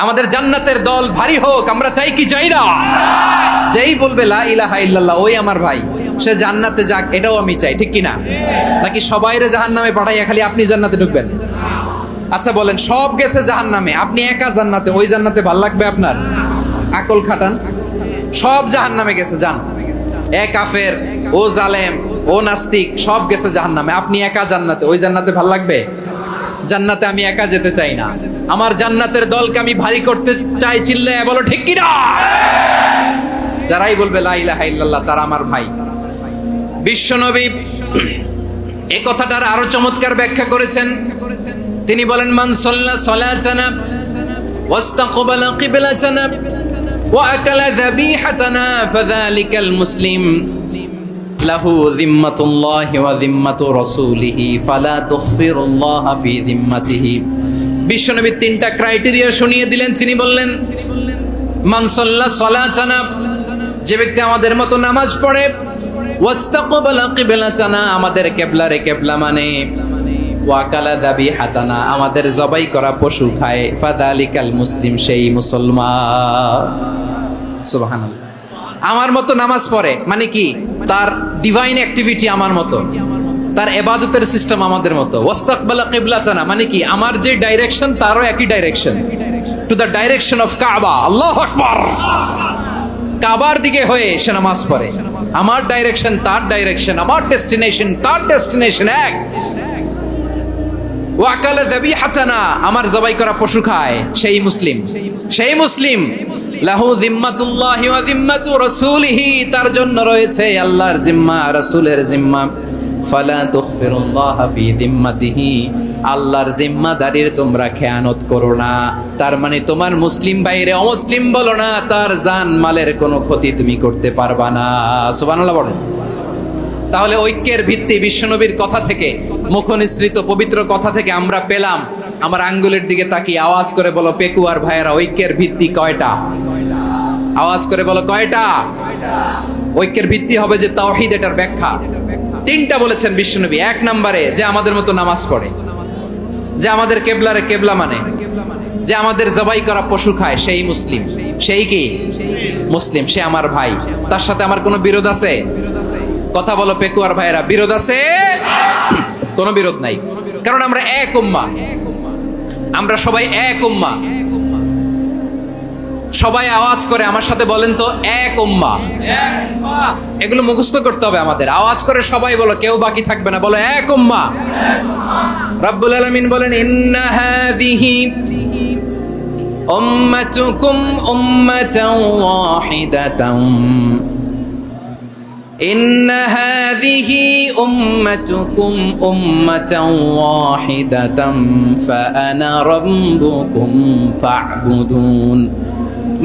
আমাদের জান্নাতের দল ভারী হোক, আমরা চাই কি চাই না? যেই বলবে লা ইলাহা ইল্লাল্লাহ ওই আমার ভাই, সে জান্নাতে যাক, এটাও আমি চাই, ঠিক কি না? নাকি সবাইরে জাহান্নামে পাঠাইয়া খালি আপনি জান্নাতে ঢুকবেন? আচ্ছা বলেন, সব গেছে জাহান্নামে, আপনি একা জান্নাতে, ওই জান্নাতে ভাল লাগবে আপনার? আকল খাটান। সব জাহান্নামে গেছে, যান। এ কাফের, ও জালেম, ও নাস্তিক, সব গেছে জাহান্নামে, আপনি একা জান্নাতে, ওই জান্নাতে ভাল লাগবে? জান্নাতে আমি একা যেতে চাই না, আমার জান্নাতের দলকে আমি ভারী করতে চাই। চিল্লায় বলো ঠিক কি না? যারাই বলবে লা ইলাহা ইল্লাল্লাহ তারা আমার ভাই। বিশ্বনবী এই কথাটার আরো চমৎকার ব্যাখ্যা করেছেন। তিনি বলেন, মান সাল্লা সালাতানা ওয়াস্তাকবালা কিবলাতানা ওয়া আকালা যাবিহাতানা ফাযালিকাল মুসলিম লাহু যিম্মাতুল্লাহি ওয়া যিম্মাতু রাসূলিহি ফালা তুগফিরুল্লাহ ফি যিম্মাতিহি। বিশ্বনবী তিনটা ক্রাইটেরিয়া শুনিয়ে দিলেন। তিনি বললেন, মান সাল্লা সালাতানা, যে ব্যক্তি আমাদের মতো নামাজ পড়ে, ওয়াস্তাকবালা কিবলাতানা, আমাদের কিবলারে কিবলা মানে, ওয়াকালা যাবিহাতানা, আমাদের জবাই করা পশু খায়, ফাযালিকাল মুসলিম, সেই মুসলমান। সুবহানাল্লাহ। আমার মতো নামাজ পড়ে মানে কি? তার ডিভাইন অ্যাক্টিভিটি আমার মতো, তার ইবাদতের সিস্টেম আমাদের মতো। ওয়াস্তাকবালা কিবলাতানা মানে কি? আমার যে ডাইরেকশন তারও একই direction, to the direction of কাবা। আল্লাহু আকবার। কাবার দিকে হয়ে সে নামাজ পড়ে, আমার ডাইরেকশন তার ডাইরেকশন, আমার ডেস্টিনেশন তার ডেস্টিনেশন এক। ওয়াকালা যাবিহাতানা, আমার জবাই করা পশু খায়, সেই মুসলিম, সেই মুসলিম। লাহু যিম্মাতুল্লাহি ওয়া যিম্মাতু রাসূলিহি, তার জন্য রয়েছে আল্লাহর জিম্মা, রাসূলের জিম্মা। ফালা তুগফিরুল্লাহ ফি যিম্মাতিহি, আল্লাহর জিম্মাদারির তোমরা খেয়ানত করো না। তার মানে তোমার মুসলিম বাইরে অমুসলিম বলো না, তার জান মালের কোনো ক্ষতি তুমি করতে পারবা না। সুবহানাল্লাহ বলো। তাহলে ঐক্যের ভিত্তি বিশ্বনবীর কথা থেকে, মুখনিসৃত পবিত্র কথা থেকে আমরা পেলাম। আমার আঙ্গুলের দিকে তাকিয়ে আওয়াজ করে বলো পেকুয়ার ভাইয়েরা, ঐক্যের ভিত্তি কয়টা? আওয়াজ করে বলো কয়টা? ঐক্যের ভিত্তি হবে যে তাওহীদ, এটার ব্যাখ্যা তিনটা বলেছেন বিশ্বনবী। এক নম্বরে, যে আমাদের মতো নামাজ পড়ে, যে আমাদের কেবলারে কেবলা মানে, যে আমাদের জবাই করা পশু খায়, সেই মুসলিম। সেই কি? মুসলিম, সে আমার ভাই। তার সাথে আমার কোনো বিরোধ আছে? কথা বলো পেকুয়ার ভাইরা, বিরোধ আছে? কোনো বিরোধ নাই, কারণ আমরা এক উম্মাহ, আমরা সবাই এক উম্মাহ। সবাই আওয়াজ করে আমার সাথে বলেন তো, এক উম্মাহ। এগুলো মুখস্থ করতে হবে আমাদের। আওয়াজ করে সবাই বলো, কেউ বাকি থাকবে না, বলো এক উম্মাহ। রব্বুল আলামিন বলেন, ইন্না হাযিহি উম্মাতুকুম উম্মাতান ওয়াহিদাতান, ইন্না হাযিহি উম্মাতুকুম উম্মাতান ওয়াহিদাতান ফাআনা রাব্বুকুম ফা'বুদুন।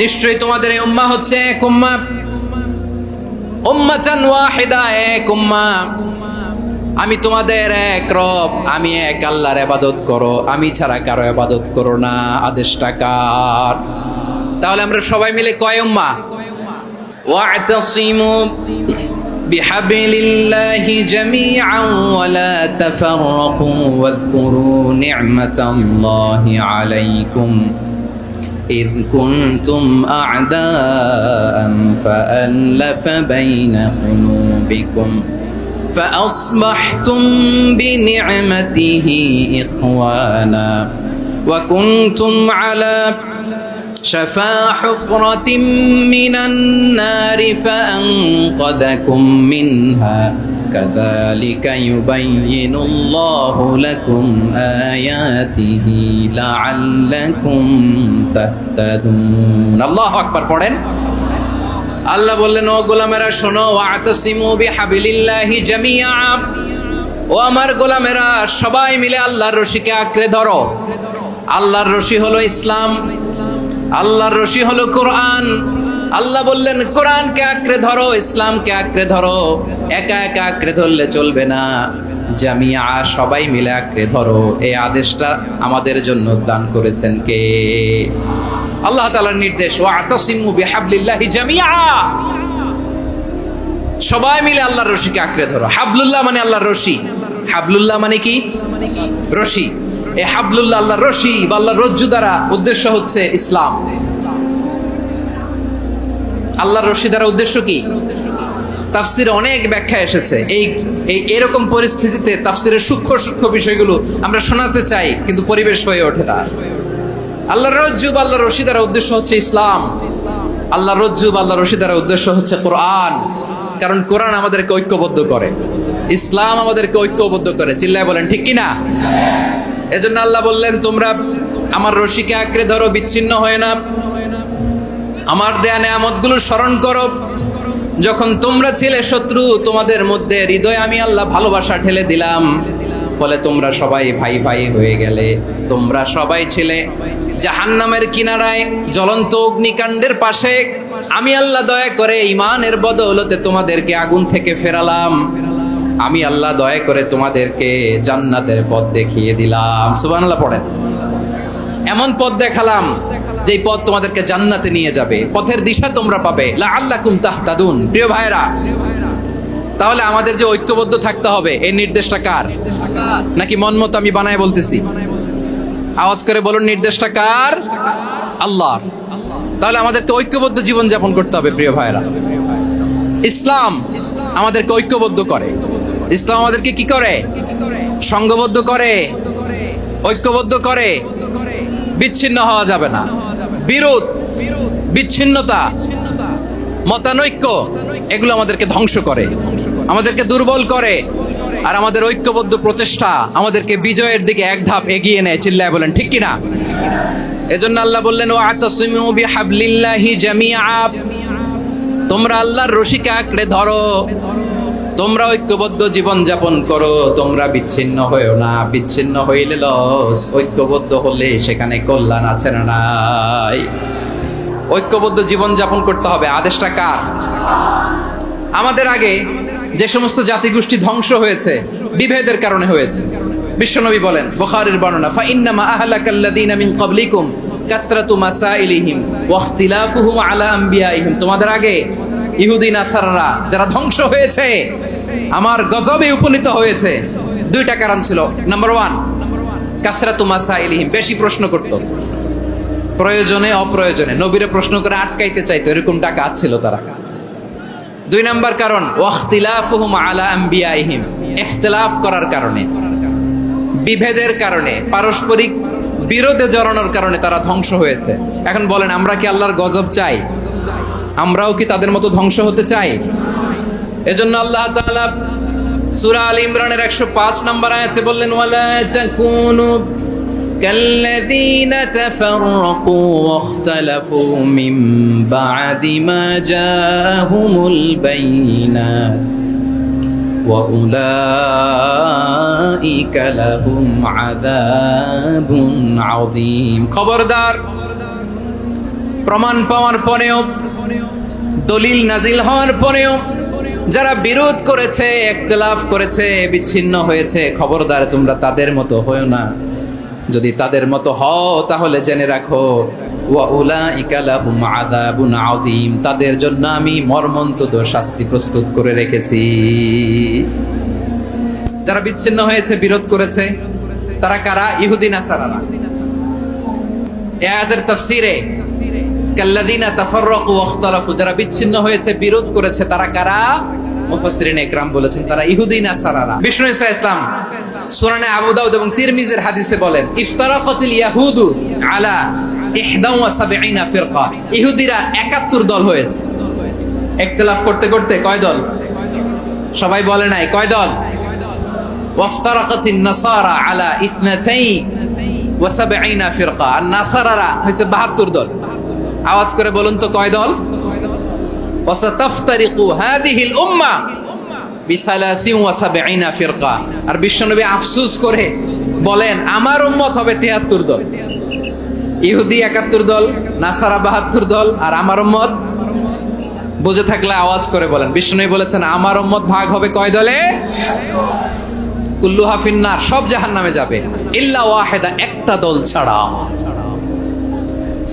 নিশ্চয়ই তোমাদের এই উম্মাহ হচ্ছে এক উম্মাহ, উম্মাতান ওয়াহিদা, এক উম্মাহ। আমি তোমাদের এক রব, আমি এক আল্লাহর ইবাদত করো, আমি ছাড়া কারো ইবাদত করো না। আদেশটা কার? তাহলে আমরা সবাই মিলে কয় উম্মাহ? ওয়া'তাসিমু বিহাবলিল্লাহি জামিআন ওয়া লা তাফাররাকু ওয়াযকুরু নি'মাতাল্লাহি আলাইকুম إذ كنتم أعداء فألف بين قلوبكم فأصبحتم بنعمته إخوانا وكنتم على شفا حفرة من النار فأنقذكم منها كذلك يبين الله لكم آياته لعلكم تهتدون। الله أكبر পড়েন। আল্লাহ বললেন, ও গোলামেরা শোনো, ওয়া'তাসিমু বিহাবলিল্লাহি জামিআ, ও আমার গোলামেরা সবাই মিলে আল্লাহর রশিকে আঁকড়ে ধরো। আল্লাহর রশি হলো ইসলাম, আল্লাহর রশি হলো কোরআন। আল্লাহ বললেন কোরআনকে আঁকড়ে ধরো, ইসলামকে আঁকড়ে ধরো। একা একা আঁকড়ে ধরলে চলবে না, জামিয়া, সবাই মিলে আঁকড়ে ধরো। এই আদেশটা আমাদের জন্য দান করেছেন কে? আল্লাহ তাআলার নির্দেশ, ওয়া'তাসিমু বিহাবলিল্লাহি জামিআ, সবাই মিলে আল্লাহর রশিকে আঁকড়ে ধরো। হাবলুল্লাহ মানে আল্লাহর রশি। হাবলুল্লাহ মানে কি? রশি। এই হাবলুল্লাহ আল্লাহর রশি বা আল্লাহর রজ্জু দ্বারা উদ্দেশ্য হচ্ছে ইসলাম। আল্লাহর রশি দ্বারা উদ্দেশ্য কি? তাফসিরে অনেক ব্যাখ্যা এসেছে। এই এরকম পরিস্থিতিতে তাফসিরের সূক্ষ্ম সূক্ষ্ম বিষয়গুলো আমরা শোনাতে চাই, কিন্তু পরিবেশ হয়ে ওঠে না। আল্লাহর রজ্জু বা আল্লাহর রশি দ্বারা উদ্দেশ্য হচ্ছে ইসলাম। আল্লাহর রজ্জু বা আল্লাহর রশি দ্বারা উদ্দেশ্য হচ্ছে কোরআন, কারণ কোরআন আমাদেরকে ঐক্যবদ্ধ করে, ইসলাম আমাদেরকে ঐক্যবদ্ধ করে। চিল্লায় বলেন ঠিক কিনা? এজন্য আল্লাহ বললেন, তোমরা আমার রশিকে আঁকড়ে ধরো, বিচ্ছিন্ন হয় না, আমার দেয়া নেয়ামতগুলো স্মরণ করো। যখন তোমরা ছিলে শত্রু, তোমাদের মধ্যে হৃদয়ে আমি আল্লাহ ভালোবাসা ঢেলে দিলাম, ফলে তোমরা সবাই ভাই ভাই হয়ে গেলে। তোমরা সবাই ছিলে জাহান্নামের কিনারায়, জ্বলন্ত অগ্নিকাণ্ডের পাশে। আমি আল্লাহ দয়া করে ঈমানের বদৌলতে তোমাদেরকে আগুন থেকে ফেরালাম। আমি আল্লাহ দয়া করে তোমাদেরকে জান্নাতের পথ দেখিয়ে দিলাম। সুবহানাল্লাহ পড়েন। এমন পথ দেখালাম যেই পথ তোমাদেরকে জান্নাতে নিয়ে যাবে, পথের দিশা তোমরা পাবে। লাআল্লাকুম তাহতাদুন। প্রিয় ভাইরা, তাহলে আমাদের যে ঐক্যবদ্ধ থাকতে হবে, এই নির্দেশটা কার? নাকি মন মতো আমি বানায় বলতেছি? আওয়াজ করে বলুন, নির্দেশটা কার? আল্লাহর। তাহলে আমাদেরকে ঐক্যবদ্ধ জীবন যাপন করতে হবে। প্রিয় ভাইরা, ইসলাম আমাদেরকে ঐক্যবদ্ধ করে। ইসলাম আমাদেরকে কি করে? সংঘবদ্ধ করে, ঐক্যবদ্ধ করে। বিচ্ছিন্ন হওয়া যাবে না। বিরোধ, বিচ্ছিন্নতা, মতানৈক্য, এগুলো আমাদেরকে ধ্বংস করে, আমাদেরকে দুর্বল করে। আর আমাদের ঐক্যবদ্ধ প্রচেষ্টা আমাদেরকে বিজয়ের দিকে এক ধাপ এগিয়ে নেয়। চিল্লায় বলেন ঠিক কিনা? এজন্য আল্লাহ বললেন, ওয়াতাসিমু বিহাবলিল্লাহি জামিআ। তোমরা আল্লাহর রশিকে আঁকড়ে ধরো, তোমরা ঐক্যবদ্ধ জীবন যাপন করো, তোমরা বিচ্ছিন্ন হয়েও না। বিচ্ছিন্ন হইলে লস, ঐক্যবদ্ধ হলে সেখানে কল্যাণ আছে না নাই? ঐক্যবদ্ধ জীবন যাপন করতে হবে। আদেশটা কার? আমাদের আগে যে সমস্ত জাতিগোষ্ঠী ধ্বংস হয়েছে, বিভেদের কারণে হয়েছে। বিশ্বনবী বলেন, বুখারীর বর্ণনা, ফাইন্নামা আহলাকাল্লাযীনা মিন ক্বাবলিকুম কাসরাতু মাসাইলিহিম ওয়া ইখতিলাফুহুম আলা আমবিয়াইহিম। তোমাদের আগে ইহুদি নাসারারা যারা ধ্বংস হয়েছে, আমার গজবে উপনীত হয়েছে, দুইটা কারণ ছিল। নাম্বার 1, কাসরাতু মাসাইলিহিম, বেশি প্রশ্ন করত, প্রয়োজনে অপ্রয়োজনে নবীরে প্রশ্ন করে আটকাইতে চাইতো, এরকম ডাকাত ছিল তারা। 2 নাম্বার কারণ, ওয়াখতিলাফুহুম আলা আমবিয়াইহিম, ইখতিলাফ করার কারণে, বিভেদের কারণে, পারস্পরিক বিরোধে জড়ানোর কারণে তারা ধ্বংস হয়েছে। এখন বলেন, আমরা কি আল্লাহর গজব চাই? আমরাও কি তাদের মতো ধ্বংস হতে চাই? এজন্য আল্লাহ তাআলা সূরা আল ইমরানের 105 নম্বর আয়াতে বললেন, ওয়ালা তাকুনু কাল্লাযীনা তাফাররাকু ওয়াখতালাফু মিন বা'দি মা জাআহুমুল বাইয়িনাত ওয়া উলাইকা লাহুম আযাবুন আযীম। খবরদার, প্রমাণ পাওয়ার পরেও, দলিল নাজিল হওয়ার পরেও যারা বিরোধ করেছে, ইখতিলাফ করেছে, বিচ্ছিন্ন হয়েছে, খবরদার তোমরা তাদের মতো হয়ো না। যদি তাদের মতো হও তাহলে জেনে রাখো, ওয়া উলাইকা লাহুম আযাবুন আযীম, তাদের জন্য আমি মর্মন্তুদ শাস্তি প্রস্তুত করে রেখেছি। যারা বিচ্ছিন্ন হয়েছে, বিরোধ করেছে, তারা কারা? ইহুদি নাসারারা। এই আয়াতের তাফসীরে কাল্লাযীনা তাফাররাকু ওয়াখতালাফু, যারা বিচ্ছিন্ন হয়েছে, বিরোধ করেছে, তারা কারা? মুফাসসিরিন ইকরাম বলেছেন তারা ইহুদি নাসারারা। বিষ্ণু ঈসা ইসলাম সুনানে আবু দাউদ এবং তিরমিজির হাদিসে বলেন, ইফতারাকাতিল ইয়াহুদু আলা 71 ফিরকা। ইহুদিরা 71 দল হয়েছে। ইখতিলাফ করতে করতে কয় দল? সবাই বলে নাই, কয় দল? ওয়াফতারাকাতিন নাসারা আলা 72 ফিরকা। আর নাসারারা হইছে 72 দল। আওয়াজ করে বলুন তো, কয় দল? ওয়াসাতাফতারিকু হাদিহিল উম্মাহ বি73 ফিরকা। আর বিশ্বনবী আফসোস করে বলেন, আমার উম্মত হবে 73 দল। ইহুদি 71 দল, নাসারা 72 দল, আর আমার উম্মত, বুঝে থাকলে আওয়াজ করে বলেন। বিশ্বনবী বলেছেন, আমার উম্মত ভাগ হবে কয় দলে? কুল্লুহা ফিন্নার, সব জাহান্নামে যাবে, ইল্লা ওয়াহিদা, একটা দল ছাড়া।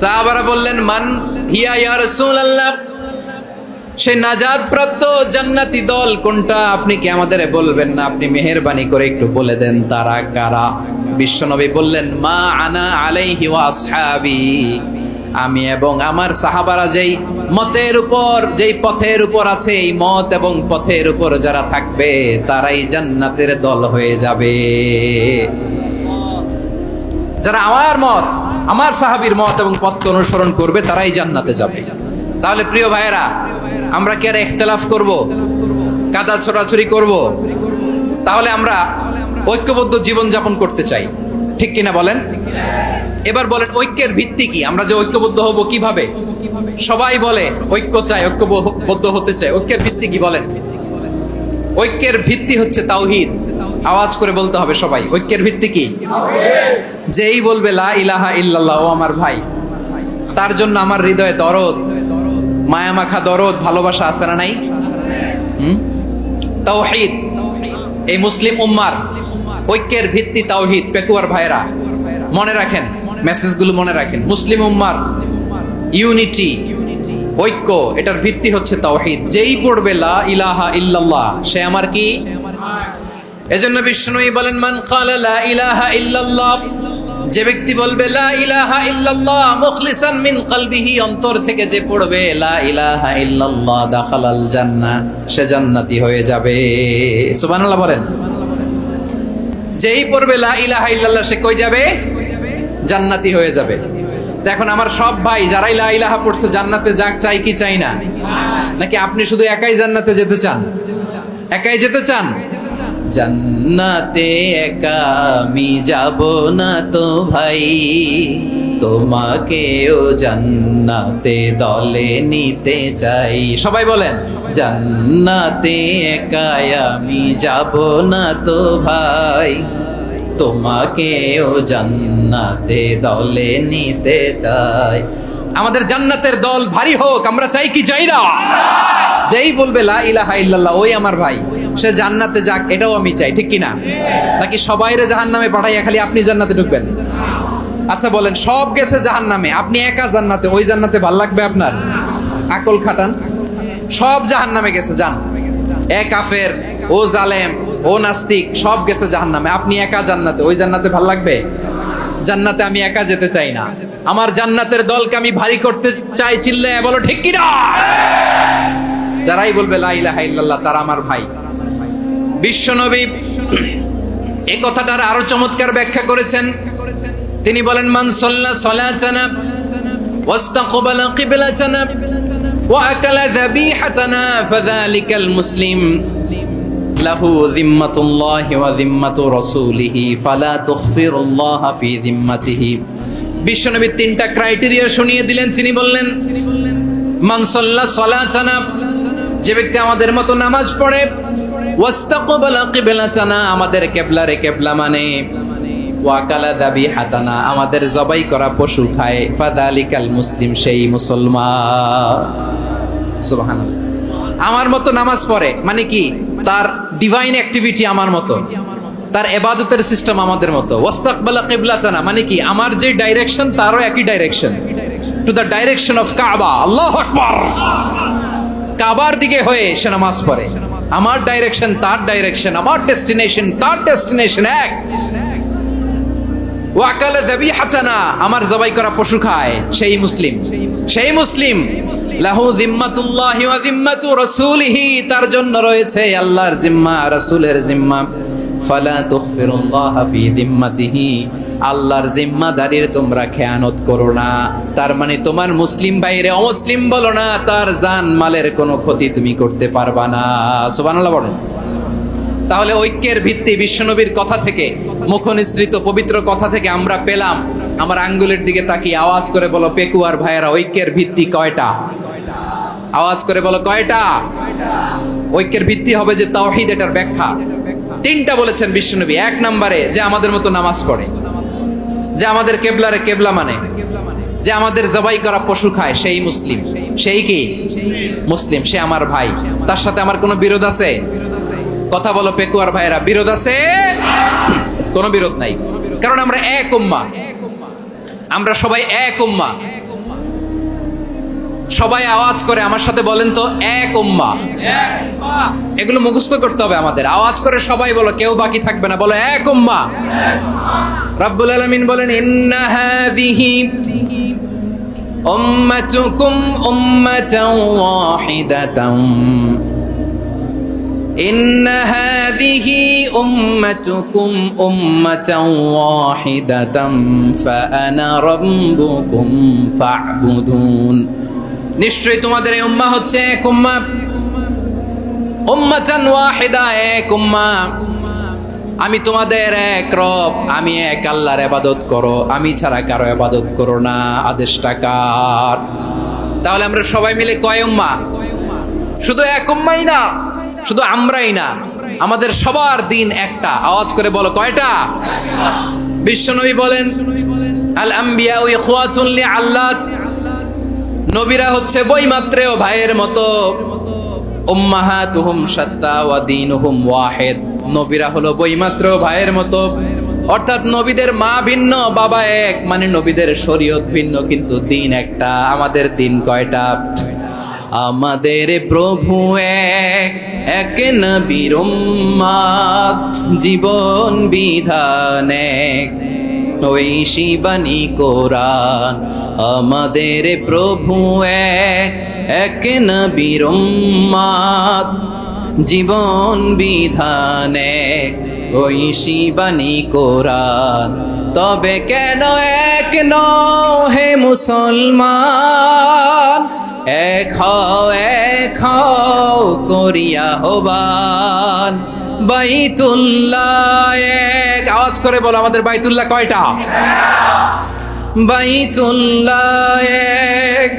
সাহাবারা বললেন, মান হিয়া ইয়া রাসূলুল্লাহ, সে নাজাত প্রাপ্ত জান্নাতি দল কোনটা আপনি কি আমাদের বলবেন না? আপনি মেহেরবানি করে একটু বলে দেন তারা কারা। বিশ্বনবী বললেন, মা আনা আলাইহি ওয়া আসহাবি, আমি এবং আমার সাহাবারা যেই মতের উপর, যেই পথের উপর আছে, এই মত এবং পথের উপর যারা থাকবে তারাই জান্নাতের দল হয়ে যাবে। যারা আমার মত, আমার সাহাবীর মত এবং পথকে অনুসরণ করবে তারাই জান্নাতে যাবে। তাহলে প্রিয় ভাইয়েরা, আমরা কি আর ইখতিলাফ করব, কাদা ছোড়াছুরি করব? তাহলে আমরা ঐক্যবদ্ধ জীবন যাপন করতে চাই, ঠিক কিনা বলেন? এবার বলেন, ঐক্যের ভিত্তি কি? আমরা যে ঐক্যবদ্ধ হব কিভাবে? সবাই বলে ঐক্য চাই, ঐক্যবদ্ধ হতে চাই। ঐক্যের ভিত্তি কি বলেন? ঐক্যের ভিত্তি হচ্ছে তাওহীদ। আওয়াজ করে বলতে হবে সবাই, ঐক্যের ভিত্তি কি? যেই বলবে লা ইলাহা ইল্লাল্লাহ, ও আমার ভাই, তার জন্য আমার হৃদয়ে দরদ, মায়ামাখা দরদ, ভালোবাসা আছে না নাই? তাওহীদ। এই মুসলিম উম্মার ঐক্যের ভিত্তি তাওহীদ। পেকুয়ার ভাইরা মনে রাখেন, মেসেজগুলো মনে রাখেন। মুসলিম উম্মার ইউনিটি, ঐক্য, এটার ভিত্তি হচ্ছে তাওহীদ। যেই পড়বে লা ইলাহা ইল্লাল্লাহ, সে আমার কি? এজন্য বিষ্ণুই বলেন, মান ক্বালা লা ইলাহা ইল্লাল্লাহ, যে ব্যক্তি বলবে লা ইলাহা ইল্লাল্লাহ মুখলিসান মিন কলবিহি, অন্তর থেকে যে পড়বে লা ইলাহা ইল্লাল্লাহ, দাখালাল জান্নাহ, সে জান্নাতি হয়ে যাবে। সুবহানাল্লাহ বলেন। যেই পড়বে লা ইলাহা ইল্লাল্লাহ, সে কই যাবে? জান্নাতি হয়ে যাবে। তো এখন আমার সব ভাই যারাই লা ইলাহা পড়ছে জান্নাতে যাক, চাই কি চাই না? নাকি আপনি শুধু একাই জান্নাতে যেতে চান? একাই যেতে চান? জান্নাতে একা আমি যাব না তো ভাই, তোমাকেও জান্নাতে দলে নিতে চাই। সবাই বলেন, জান্নাতে একা আমি যাব না তো ভাই, তোমাকেও জান্নাতে দলে নিতে চাই। আমাদের জান্নাতের দল ভারী হোক, আমরা চাই কি চাই না? যেই বলবে লা ইলাহা ইল্লাল্লাহ, ওই আমার ভাই, সে জান্নাতে যাক, এটাও আমি চাই, ঠিক কিনা? নাকি সবাইরে জাহান্নামে পাঠাইয়া খালি আপনি জান্নাতে ঢুকবেন? আচ্ছা বলেন, সব গেছে জাহান্নামে, আপনি একা জান্নাতে, ওই জান্নাতে ভাল লাগবে আপনার? আকল খাটান। সব জাহান্নামে গেছে, যান। এ কাফের, ও জালেম, ও নাস্তিক, সব গেছে জাহান্নামে, আপনি একা জান্নাতে, ওই জান্নাতে ভাল লাগবে? জান্নাতে আমি একা যেতে চাই না, আমার জান্নাতের দলকে আমি ভারী করতে চাই। চিল্লায় বলো ঠিক কিনা? যারাই বলবে লা ইলাহা ইল্লাল্লাহ তারা আমার ভাই। বিশ্বনবী এই কথাটার আরো চমৎকার ব্যাখ্যা করেছেন। তিনি বলেন, মান সাল্লা সালাতানা ওয়াস্তাকবালা কিবলাতানা ওয়া আকালা যাবিহাতানা ফাযালিকাল মুসলিম লাহু যিম্মাতুল্লাহি ওয়া যিম্মাতু রাসূলিহি ফালা তুগফিরুল্লাহা ফি যিম্মাতিহি। বিশ্বনবী তিনটা ক্রাইটেরিয়া শুনিয়ে দিলেন। তিনি বললেন, মান সাল্লা সালাতানা, যে ব্যক্তি আমাদের মতো নামাজ পড়ে, ওয়াস্তাকবালা কিবলাতানা, আমাদের কিবলারে কিবলা মানে, ওয়া আকালা যাবিহাতানা, আমাদের জবাই করা পশু খায়, ফাযালিকাল মুসলিম, সেই মুসলমান। সুবহানাল্লাহ। আমার মতো নামাজ পড়ে মানে কি? তার ডিভাইন অ্যাক্টিভিটি আমার মতো, তার ইবাদতের সিস্টেম আমাদের মতো। ওয়াস্তাকবালা কিবলাতানা মানে কি? আমার যে ডাইরেকশন তারও একই direction, to the direction of কাবা। আল্লাহু আকবার। কাবার দিকে হয়ে সে নামাজ পড়ে। আমার ডাইরেকশন তার ডাইরেকশন, আমার ডেস্টিনেশন তার ডেস্টিনেশন এক। ওয়া আকালা যাবিহাতানা, আমার জবাই করা পশু খায়, সেই মুসলিম। সেই মুসলিম লাহু যিম্মাতুল্লাহি ওয়া যিম্মাতু রাসূলিহি, তার জন্য রয়েছে আল্লাহর জিম্মা, রাসূলের জিম্মা। ফালা তুগফিরুল্লাহা ফি যিম্মাতিহি, আল্লাহর জিম্মাদারির তোমরা খেয়ানত করো না। তার মানে তোমার মুসলিম ভাইরে অমুসলিম বলো না, তার জান মালের কোনো ক্ষতি তুমি করতে পারবা না। সুবহানাল্লাহ বলেন। তাহলে ঐক্যের ভিত্তি বিশ্বনবীর কথা থেকে, মুখনিসৃত পবিত্র কথা থেকে আমরা পেলাম। আমার আঙ্গুলের দিকে তাকিয়ে আওয়াজ করে বলো পেকুয়ার ভাইয়েরা, ঐক্যের ভিত্তি কয়টা? আওয়াজ করে বলো কয়টা? ঐক্যের ভিত্তি হবে যে তাওহীদ, এটার ব্যাখ্যা তিনটা বলেছেন বিশ্বনবী। এক নম্বরে, যে আমাদের মতো নামাজ পড়ে, যে আমাদের কেবলারে কেবলা মানে, যে আমাদের জবাই করা পশু খায়, সেই মুসলিম। সেই কি? মুসলিম। সে আমার ভাই। তার সাথে আমার কোনো বিরোধ আছে? কথা বলো পেকুয়ার ভাইয়েরা, বিরোধ আছে? কোনো বিরোধ নাই, কারণ আমরা এক উম্মাহ, আমরা সবাই এক উম্মাহ। সবাই আওয়াজ করে আমার সাথে বলেন তো, এক উম্মাহ। এগুলো মুখস্থ করতে হবে আমাদের। আওয়াজ করে সবাই বলো, কেউ বাকি থাকবে না, বলো এক উম্মাহ। রব্বুল আলামিন বলেন, ইন্না হাযিহি উম্মাতুকুম উম্মাতান ওয়াহিদাতান, ইন্না হাযিহি উম্মাতুকুম উম্মাতান ওয়াহিদাতান ফাআনা রাব্বুকুম ফা'বুদুন। নিশ্চয়ই তোমাদের এই উম্মাহ হচ্ছে এক উম্মাহ, উম্মাতান ওয়াহিদা, এক উম্মাহ। আমি তোমাদের এক রব, আমি এক আল্লাহর ইবাদত করো, আমি ছাড়া কারো ইবাদত করো না। আদেশটা কার? তাহলে আমরা সবাই মিলে কয় উম্মাহ? শুধু এক উম্মাই না, শুধু আমরাই না, আমাদের সবার দিন একটা। আওয়াজ করে বলো, কয়টা? বিশ্বনবী বলেন, আল আম্বিয়া ইখওয়াতুন লিআল্লাত, নবীরা হচ্ছে বৈমাত্রেয় ভাইয়ের মতো। উম্মাহাতুহুম শাত্তা ওয়া দীনুহুম ওয়াহিদ, নবীরা হলো বৈমাত্রেয় ভাইয়ের মতো। অর্থাৎ নবীদের মা ভিন্ন, বাবা এক, মানে নবীদের শরীয়ত ভিন্ন, কিন্তু দিন একটা। আমাদের দিন কয়টা? আমাদের প্রভু এক, এক নবীর উম্মাত, জীবন বিধান এক, ঐশী বাণী কোরআন। আমাদের প্রভু এক, এক নবীর উম্মাত, জীবন বিধান এক, ঐশী বাণী কোরআন। তবে কেন এক নও হে মুসলমান? এক হও করিয়া হবান। বাইতুল্লাহ এক, আওয়াজ করে বলো, আমাদের বাইতুল্লাহ কয়টা? বাইতুল্লাহ এক,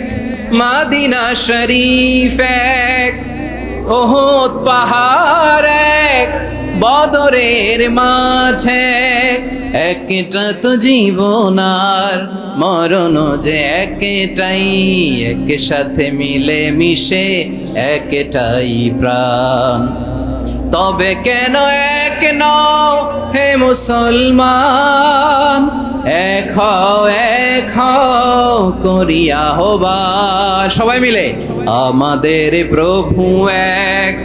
মাদিনা শরীফ এক, উহুদ পাহাড় এক, বদরের মাঠ এক। একটা তো জীবন আর মরণ যে একটাই, একসাথে মিলে মিশে একটাই প্রাণ। তবে কেন এক নও হে মুসলমান? এক হও করিয়া হবান। সবাই মিলে, আমাদের প্রভু এক,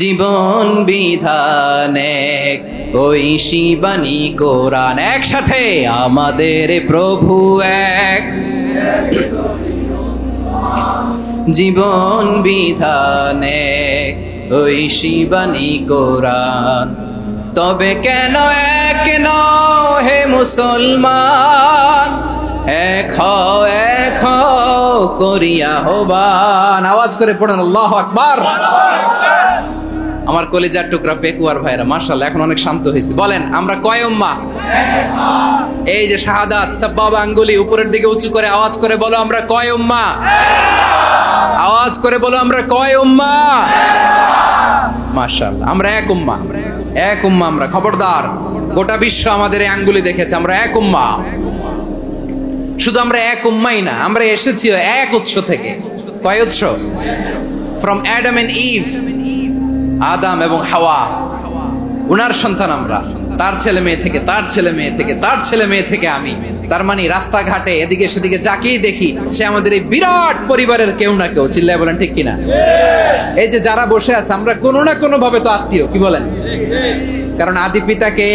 জীবন বিধান এক, ঐশী বাণী কোরআন। একসাথে, আমাদের প্রভু এক, জীবন বিধান এক, ঐশী বাণী কোরআন। তবে কেন এক নও হে মুসলমান? এক হও করিয়া হবান। আওয়াজ করে পড়েন আল্লাহু আকবার। আমার কলিজার টুকরা পেকুয়ার ভাইরা, মাশাআল্লাহ, এখন অনেক শান্ত হয়েছে। বলেন, আমরা কয় উম্মাহ? এই যে শাহাদাত, সাব্বাবা আঙ্গুলি উপরের দিকে উঁচু করে আওয়াজ করে বলো, আমরা কয় উম্মাহ? আওয়াজ করে বলো, আমরা কয় উম্মাহ? মাশাআল্লাহ, আমরা এক উম্মাহ, এক উম্মাহ আমরা। খবরদার, গোটা বিশ্ব আমাদের এই আঙ্গুলি দেখেছে, আমরা এক উম্মাহ। শুধু আমরা এক উম্মাই না, আমরা এসেছি এক উৎস থেকে। কয় উৎস? ফ্রম অ্যাডাম এন্ড ইভ, আদম এবং হাওয়া, উনার সন্তান আমরা। তার ছেলে মেয়ে থেকে, তার ছেলে মেয়ে থেকে, তার ছেলে মেয়ে থেকে আমি। তার মানে রাস্তাঘাটে এদিকে সেদিকে যাকেই দেখি, সে আমাদের এই বিরাট পরিবারের কেউ না কেউ। চিল্লায় বলেন ঠিক কিনা? এই যে যারা বসে আছে, আমরা কোনো না কোনো ভাবে তো আত্মীয়। কি বলেন? কারণ আদি পিতাকে,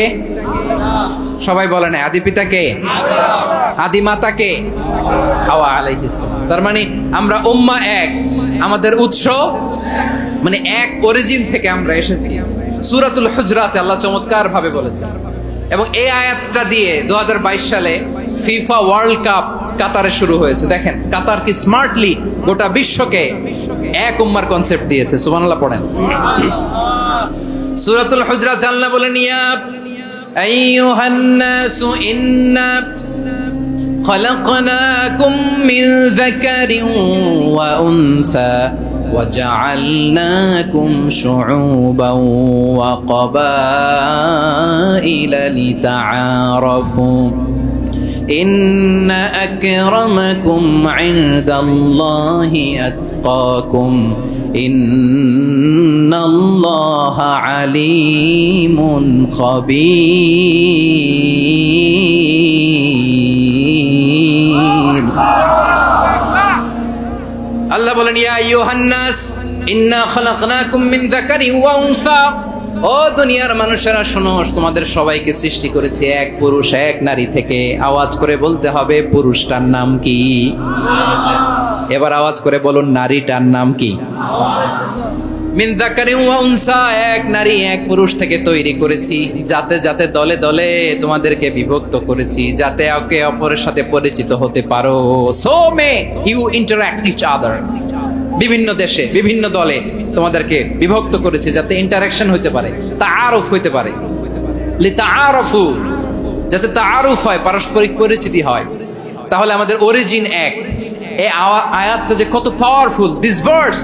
সবাই বলে না, আদি পিতাকে, আদি মাতাকে, হাওয়া আলাইহিস সালাম। তার মানে আমরা উম্মাহ এক, আমাদের উৎস মানে এক, অরিজিন থেকে আমরা এসেছি। সূরাতুল হুজরাতে আল্লাহ চমৎকার ভাবে বলেছেন। এবং এই আয়াতটা দিয়ে 2022 সালে ফিফা ওয়ার্ল্ড কাপ কাতারে শুরু হয়েছে। দেখেন কাতার কি স্মার্টলি গোটা বিশ্বকে এক উম্মার কনসেপ্ট দিয়েছে। সুবহানাল্লাহ পড়েন। সূরাতুল হুজরাত আল্লাহ বলেন, ইয়া আইয়ুহান নাসু ইন্না খলাকনাকুম মিন যাকারিন ওয়া উনসা وجعلناكم شعوبا وقبائل لتعارفوا إن أكرمكم عند الله أتقاكم إن الله عليم خبير আল্লাহ বলেন ইয়া আইয়ুহান নাস ইন্না খালাকনাকুম মিন যাকারিন ওয়া উনসা, ও দুনিয়ার মানুষেরা শোনো, তোমাদের সবাইকে সৃষ্টি করেছি এক পুরুষ এক নারী থেকে। আওয়াজ করে বলতে হবে পুরুষটার নাম কি? এবার আওয়াজ করে বলুন নারীটার নাম কি? মিন যাকারিন ওয়া উনসা, এক নারী এক পুরুষ থেকে তৈরি করেছি, যাতে যাতে দলে দলে তোমাদেরকে বিভক্ত করেছি, যাতে একে অপরের সাথে পরিচিত হতে পারো। So may you interact each other, বিভিন্ন দেশে বিভিন্ন দলে তোমাদেরকে বিভক্ত করেছে যাতে ইন্টারঅ্যাকশন হইতে পারে, তাআরুফ হইতে পারে, লিতাআরাফু, যাতে তাআরুফ হয়, পারস্পরিক পরিচিতি হয়। তাহলে আমাদের অরিজিন এক। এই আয়াতটা যে কত powerful! This verse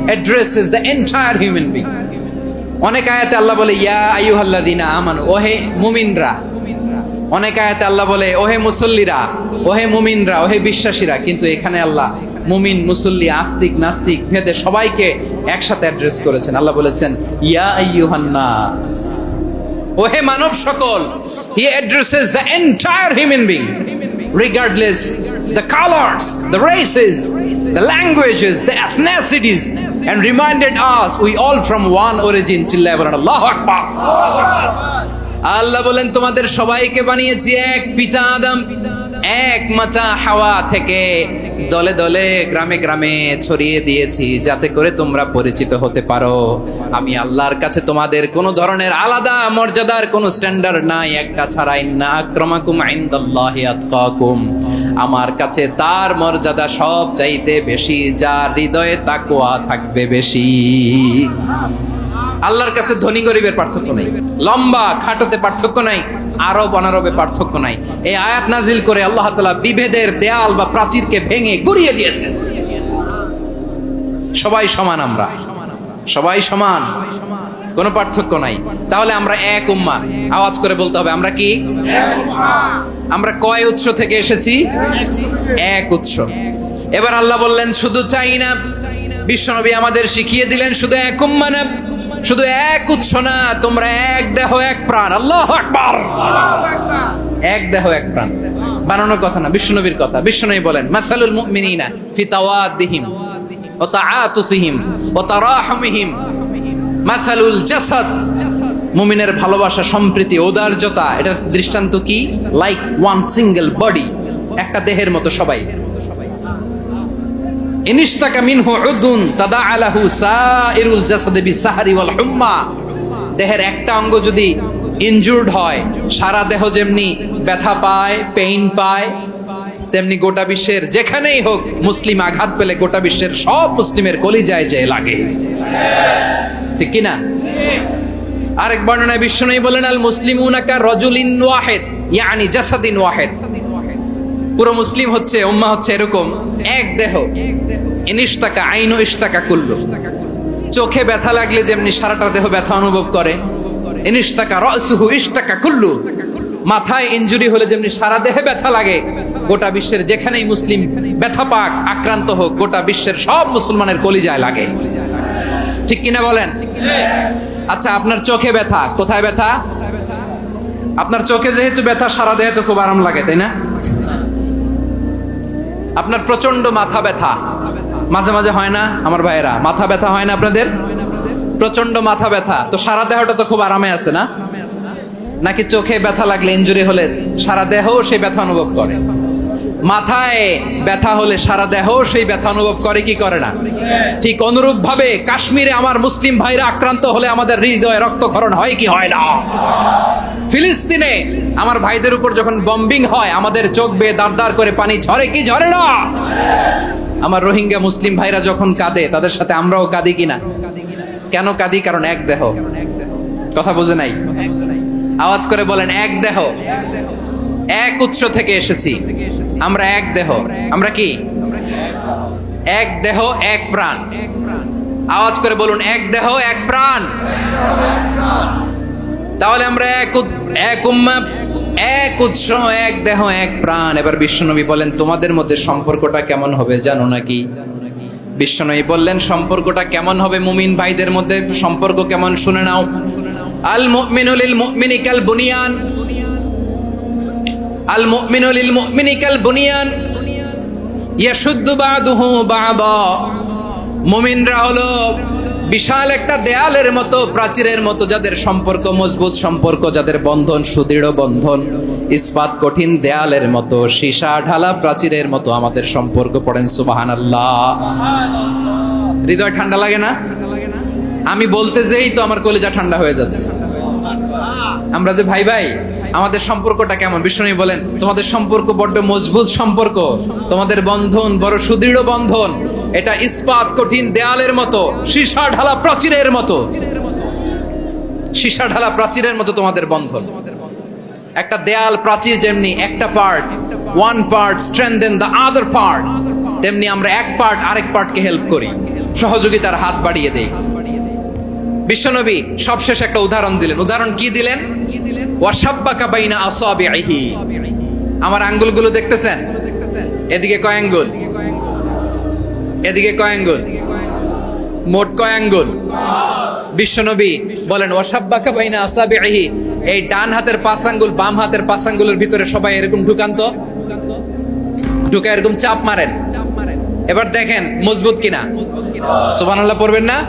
addresses the entire human being. অনেক আয়াতে আল্লাহ বলে ইয়া আইয়ুহাল্লাযীনা আমানু, ওহে মুমিনরা। অনেক আয়াতে আল্লাহ বলে ওহে মুসল্লিরা, ওহে মুমিনরা, ওহে বিশ্বাসীরা। কিন্তু এখানে আল্লাহ মুমিন মুসল্লি আস্তিক নাস্তিক ভেদে সবাইকে একসাথে অ্যাড্রেস করেছেন। আল্লাহ বলেছেন ইয়া আইয়ুহান নাস, ওহে মানব সকল। হি addresses the entire human being regardless the colors, the races, the languages, the ethnicities, and reminded us we all from one origin. চিল্লায়ে বলেন আল্লাহু আকবার। আল্লাহ বলেন তোমাদের সবাইকে বানিয়েছি এক পিতা আদম, এক মাতা হাওয়া থেকে, দলে দলে গ্রামে গ্রামে ছড়িয়ে দিয়েছি যাতে করে তোমরা পরিচিত হতে পারো। আমি আল্লাহর কাছে তোমাদের কোনো ধরনের আলাদা মর্যাদার কোনো স্ট্যান্ডার্ড নাই একটা ছাড়া। ইন্না আক্রামাকুম ইনদাল্লাহি আতকাকুম, আমার কাছে তার মর্যাদা সব চাইতে বেশি যার হৃদয়ে তাকওয়া থাকবে বেশি। আল্লাহর কাছে ধনী গরিবের পার্থক্য নাই, লম্বা খাটোতে পার্থক্য নাই, আরব অনারবে পার্থক্য নাই। এই আয়াত নাজিল করে আল্লাহ তাআলা বিভেদের দেয়াল বা প্রাচীরকে ভেঙে গুড়িয়ে দিয়েছেন। সবাই সমান, আমরা সবাই সমান, কোনো পার্থক্য নাই। তাহলে আমরা এক উম্মাহ। আওয়াজ করে বলতে হবে আমরা কি? আমরা কয় উৎস থেকে এসেছি? এক উৎস। এবার আল্লাহ বললেন শুধু চাই না, বিশ্বনবী আমাদের শিখিয়ে দিলেন শুধু এক উম্মাহ না, শুধু এক উৎস না, তোমরা এক দেহ এক প্রাণ। আল্লাহু আকবার। এক দেহ এক প্রাণ বানানোর কথা না, বিশ্বনবীর কথা। বিশ্বনবী বলেন মাসালুল মুমিনিনা ফি তাওয়াদ্দিহিম ওয়া তাআতুফিহিম ওয়া তারাহুমিহিম মাসালুল জাসাদ, মুমিনের ভালোবাসা, সম্প্রীতি, ঔদার্যতা, এটার দৃষ্টান্ত কি? লাইক ওয়ান সিঙ্গেল বডি, একটা দেহের মতো সবাই। ইনিশতাকা মিনহু উদুন তাদাআলাহু সাইরুল জাসাদি বিসাহরি ওয়াল হুম্মা, দেহের একটা অঙ্গ যদি ইনজুরড হয় সারা দেহ যেমনি ব্যথা পায়, পেইন পায়, তেমনি গোটা বিশ্বের যেখানেই হোক মুসলিম আঘাত পেলে গোটা বিশ্বের সব মুসলিমের কলিজায় যে লাগে, ঠিক কিনা? আরেক বর্ণনায় বিশ্বনবী বলেন আল মুসলিমুনা কা রাজুলিন ওয়াহিদ ইয়ানি জাসাদিন ওয়াহিদ, পুরো মুসলিম হচ্ছে, উম্মাহ হচ্ছে এরকম এক দেহ। ইনিশতাকা আইনু ইশতাকা কুল্লু, চোখে ব্যথা লাগলে যেমনি সারাটা দেহ ব্যথা অনুভব করে, ইনিশতাকা রাসুহু ইশতাকা কুল্লু, মাথায় ইনজুরি হলে যেমনি সারা দেহে ব্যথা লাগে, গোটা বিশ্বের যেখানেই মুসলিম ব্যথা পাক, আক্রান্ত হোক, গোটা বিশ্বের সব মুসলমানের কলিজায় লাগে, ঠিক কিনা বলেন? আচ্ছা, আপনার চোখে ব্যথা, কোথায় ব্যথা? আপনার চোখে যেহেতু ব্যথা, সারা দেহে তো খুব আরাম লাগে, তাই না? আপনার প্রচন্ড মাথা ব্যথা মাঝে মাঝে হয় না আমার ভাইয়েরা? মাথা ব্যথা হয় না আপনাদের? প্রচন্ড মাথা ব্যথা, তো সারা দেহটা তো খুব আরামে আছে না? নাকি চোখে ব্যথা লাগলে, ইনজুরি হলে সারা দেহ সেই ব্যথা অনুভব করে? মাথায় ব্যথা হলে সারা দেহ সেই ব্যথা অনুভব করে কি করে না? ঠিক অনুরূপ ভাবে কাশ্মীরে আমার মুসলিম ভাইরা আক্রান্ত হলে আমাদের হৃদয়ে রক্তক্ষরণ হয় কি হয় না? ফিলিস্তিনে আমার ভাইদের উপর যখন বম্বিং হয় আমাদের চোখ বেয়ে দাঁড় দাঁড় করে পানি ঝরে কি ঝরে না? আমার রোহিঙ্গা মুসলিম ভাইরা যখন কাঁদে তাদের সাথে আমরাও কাঁদি কিনা? কেন কাঁদি? কারণ এক দেহ। কথা বুঝে নাই? আওয়াজ করে বলেন এক দেহ, এক উৎস থেকে এসেছি আমরা, এক দেহ। আমরা কি? এক দেহ এক প্রাণ। আওয়াজ করে বলুন এক দেহ এক প্রাণ। তাহলে আমরা এক উম্মাহ, এক উৎস, এক দেহ এক প্রাণ। এবার বিশ্বনবী বলেন তোমাদের মধ্যে সম্পর্কটা কেমন হবে জানো নাকি? বিশ্বনবী বললেন সম্পর্কটা কেমন হবে মুমিন ভাইদের মধ্যে, সম্পর্ক কেমন শুনে নাও। আল মুমিনু লিল মুমিনি কাল বুনিয়ান, আল মুমিনু লিল মুমিনি কাল বুনিয়ান, ইয়াশুদ্দু বাদুহু বাদা, মুমিনরা হলো বিশাল একটা দেয়ালের মতো, প্রাচীরের মতো, যাদের সম্পর্ক মজবুত সম্পর্ক, যাদের বন্ধন সুদৃঢ় বন্ধন, ইস্পাত কঠিন দেয়ালের মতো, সীসা ঢালা প্রাচীরের মতো আমাদের সম্পর্ক। পড়েন সুবহানাল্লাহ। হৃদয় ঠান্ডা লাগে না? আমি বলতে যেই তো আমার কলিজা ঠান্ডা হয়ে যাচ্ছে। আমরা যে ভাই ভাই, আমাদের সম্পর্কটা কেমন? বিষ্ণু বলেন তোমাদের সম্পর্ক বড্ড মজবুত সম্পর্ক, তোমাদের বন্ধন বড় সুদৃঢ় বন্ধন, এটা ইস্পাত কঠিন দেয়ালের মতো, সীসা ঢালা প্রাচীরের মতো, সীসা ঢালা প্রাচীরের মতো তোমাদের বন্ধন। একটা দেয়াল প্রাচীর যেমনি একটা part, one part strengthen the other part, তেমনি আমরা এক পার্ট আরেক পার্টকে হেল্প করি, সহযোগিতার হাত বাড়িয়ে দেই। বিশ্বনবী সবশেষ একটা উদাহরণ দিলেন। উদাহরণ কি দিলেন? ওয়াশাব্বাকা বাইনা আসাবিহি, আমার আঙ্গুলগুলো দেখতেছেন? এদিকে কয় আঙ্গুল? এদিকে কয় আঙ্গুল? মোট কয় আঙ্গুল? বিশ্বনবী বলেন ওয়াশাব্বাকা বাইনা আসাবিহি, এই ডান হাতের 5 আঙ্গুল বাম হাতের 5 আঙ্গুলের ভিতরে সবাই এরকম ঢুকান তো, ঢুকা এরকম চাপ মারেন। এবার দেখেন মজবুত কিনা। সুবহানাল্লাহ পড়বেন না?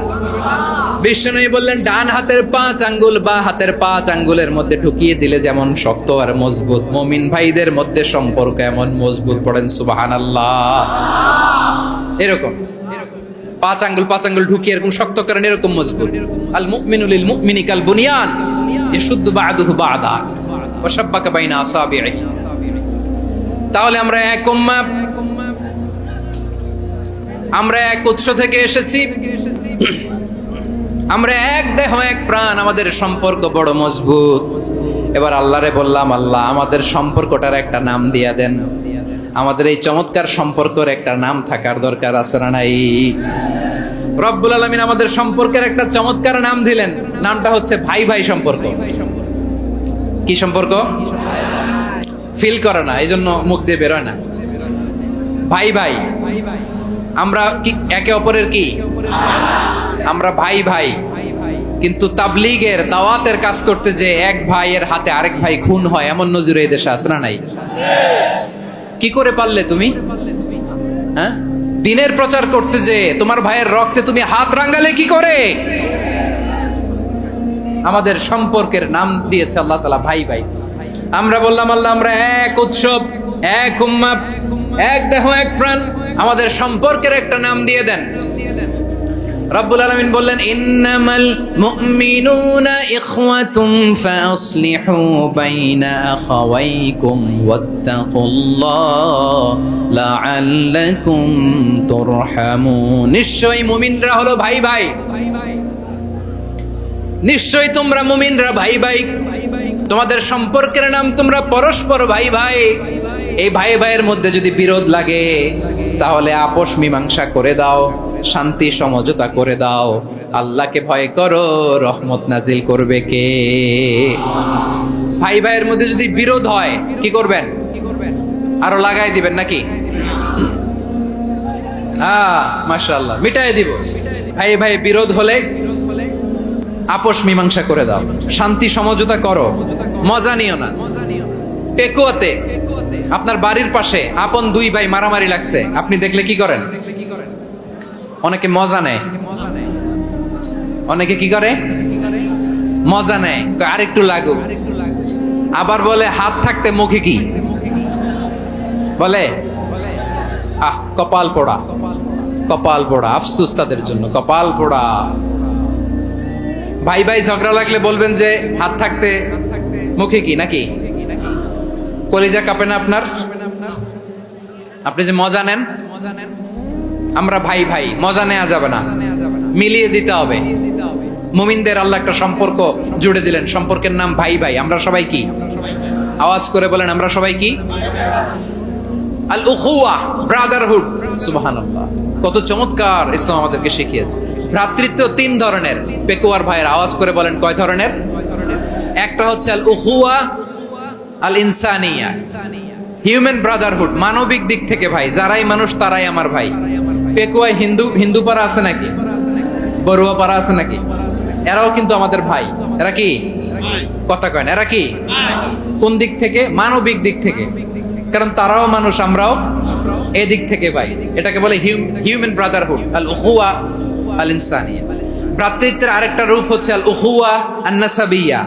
বিষ্ণু বললেন ডান হাতের 5 আঙ্গুল বা হাতের 5 আঙ্গুলের মধ্যে ঢুকিয়ে দিলে যেমন শক্ত আর মজবুত, মুমিন ভাইদের মধ্যে সম্পর্ক এমন মজবুত। পড়েন সুবহানাল্লাহ। এরকম 5 আঙ্গুল ঢুকিয়ে এরকম শক্ত করেন, এরকম মজবুত। আল মুমিনু লিল মুমিনি কাল বুনিয়ান ইয়াশুদ্দু বা'দুহু বা'দা ওয়া শাব্বাকা বাইনা আসাবিহি। তাহলে আমরা এক উম্মাহ, আমরা এক উৎস থেকে এসেছি, আমরা এক দেহ এক প্রাণ, আমাদের সম্পর্ক বড় মজবুত। এবার আল্লাহরে বললাম, আল্লাহ আমাদের সম্পর্কটার একটা নাম দিয়া দেন। আমাদের এই চমৎকার সম্পর্কের একটা নাম থাকার দরকার আছে না নাই? রব্বুল আলামিন আমাদের সম্পর্কের একটা চমৎকার নাম দিলেন। নামটা হচ্ছে ভাই ভাই সম্পর্ক। কি সম্পর্ক? ফিল করে না, এই জন্য মুখ দিয়ে বেরোয় না। ভাই ভাই, আমরা কি একে অপরের কি? আমরা ভাই ভাই। কিন্তু তাবলীগের দাওয়াতের কাজ করতে যে এক ভাইয়ের হাতে আরেক ভাই খুন হয়, এমন নজির এই দেশে আছে না নাই? কি করে পারলে তুমি? হ্যাঁ, দিনের প্রচার করতে যে তোমার ভাইয়ের রক্তে তুমি হাত রাঙ্গালে কি করে? আমাদের সম্পর্কের নাম দিয়েছে আল্লাহ তাআলা ভাই ভাই। আমরা বললাম আল্লাহ আমরা এক উৎসব, এক উম্মাহ, এক দেহ এক প্রাণ, আমাদের সম্পর্কের একটা নাম দিয়ে দেন। রব্বুল আলামিন বললেন ইন্নামাল মুমিনুনা ইখওয়াতুন ফাসলিহু বাইনা আখাওয়াইকুম ওয়াত্তাকুল্লাহ লাআল্লাকুম তুরহামুন। নিশ্চয়ই মুমিনরা হলো ভাই ভাই, নিশ্চয়ই তোমরা মুমিনরা ভাই ভাই, তোমাদের সম্পর্কের নাম তোমরা পরস্পর ভাই ভাই। এই ভাই ভাইয়ের মধ্যে যদি বিরোধ লাগে তাহলে আপোষ মীমাংসা করে দাও, শান্তি সমঝোতা করে দাও। আল্লাহকে ভয় করো, রহমত নাজিল করবে কে? ভাই ভাইয়ের মধ্যে যদি বিরোধ হয় কি করবেন? আরো লাগাই দিবেন নাকি? মাশাআল্লাহ, মিটাই দিব। ভাই ভাই বিরোধ হলে আপোষ মীমাংসা করে দাও, শান্তি সমঝোতা করো, মজা নিও না। পেকুয়াতে আপনার বাড়ির পাশে আপন 2 ভাই মারামারি লাগছে, আপনি দেখলে কি করেন? অনেকে মজা নেয়। অনেকে কি করে? মজা নেয়, আরেকটু লাগুক। আবার বলে হাত থাকতে মুখে কি বলে? কপাল পোড়া, কপাল পোড়া। আফসোস তাদের জন্য, কপাল পোড়া। ভাই ভাই ঝগড়া লাগলে বলবেন যে হাত থাকতে মুখে কি, নাকি? কলিজা কাঁপে না আপনার? আপনি যে মজা নেন। আমরা ভাই ভাই, মজা নেওয়া যাবে না, মিলিয়ে দিতে হবে। মুমিনদের আল্লাহ একটা সম্পর্ক জুড়ে দিলেন, সম্পর্কের নাম ভাই ভাই। আমরা সবাই কি? আওয়াজ করে বলেন, আমরা সবাই কি? আল উখুয়া, ব্রাদারহুড। সুবহানাল্লাহ, কত চমৎকার ইসলাম আমাদেরকে শিখিয়েছে। ভ্রাতৃত্ব 3 ধরনের। পেকুয়ার ভাইয়ের আওয়াজ করে বলেন কয় ধরনের? একটা হচ্ছে আল উখুয়া আল ইনসানিয়া, হিউম্যান ব্রাদারহুড, মানবিক দিক থেকে ভাই, যারাই মানুষ তারাই আমার ভাই। পেকুয়ায় হিন্দু পাড়া আছে নাকি? বড়ুয়া পাড়া আছে নাকি? এরাও কিন্তু আমাদের ভাই। এরা কি? কথা কয় না, এরা কি? কোন দিক থেকে? মানবিক দিক থেকে। কারণ তারাও মানুষ, আমরাও এদিক থেকে ভাই, এটাকে বলে হিউম্যান ব্রাদারহুড, আল উখুয়া আল ইনসানিয়া। ভ্রাতৃত্বের আরেকটা রূপ হচ্ছে আল উখুয়া আন নাসাবিয়া,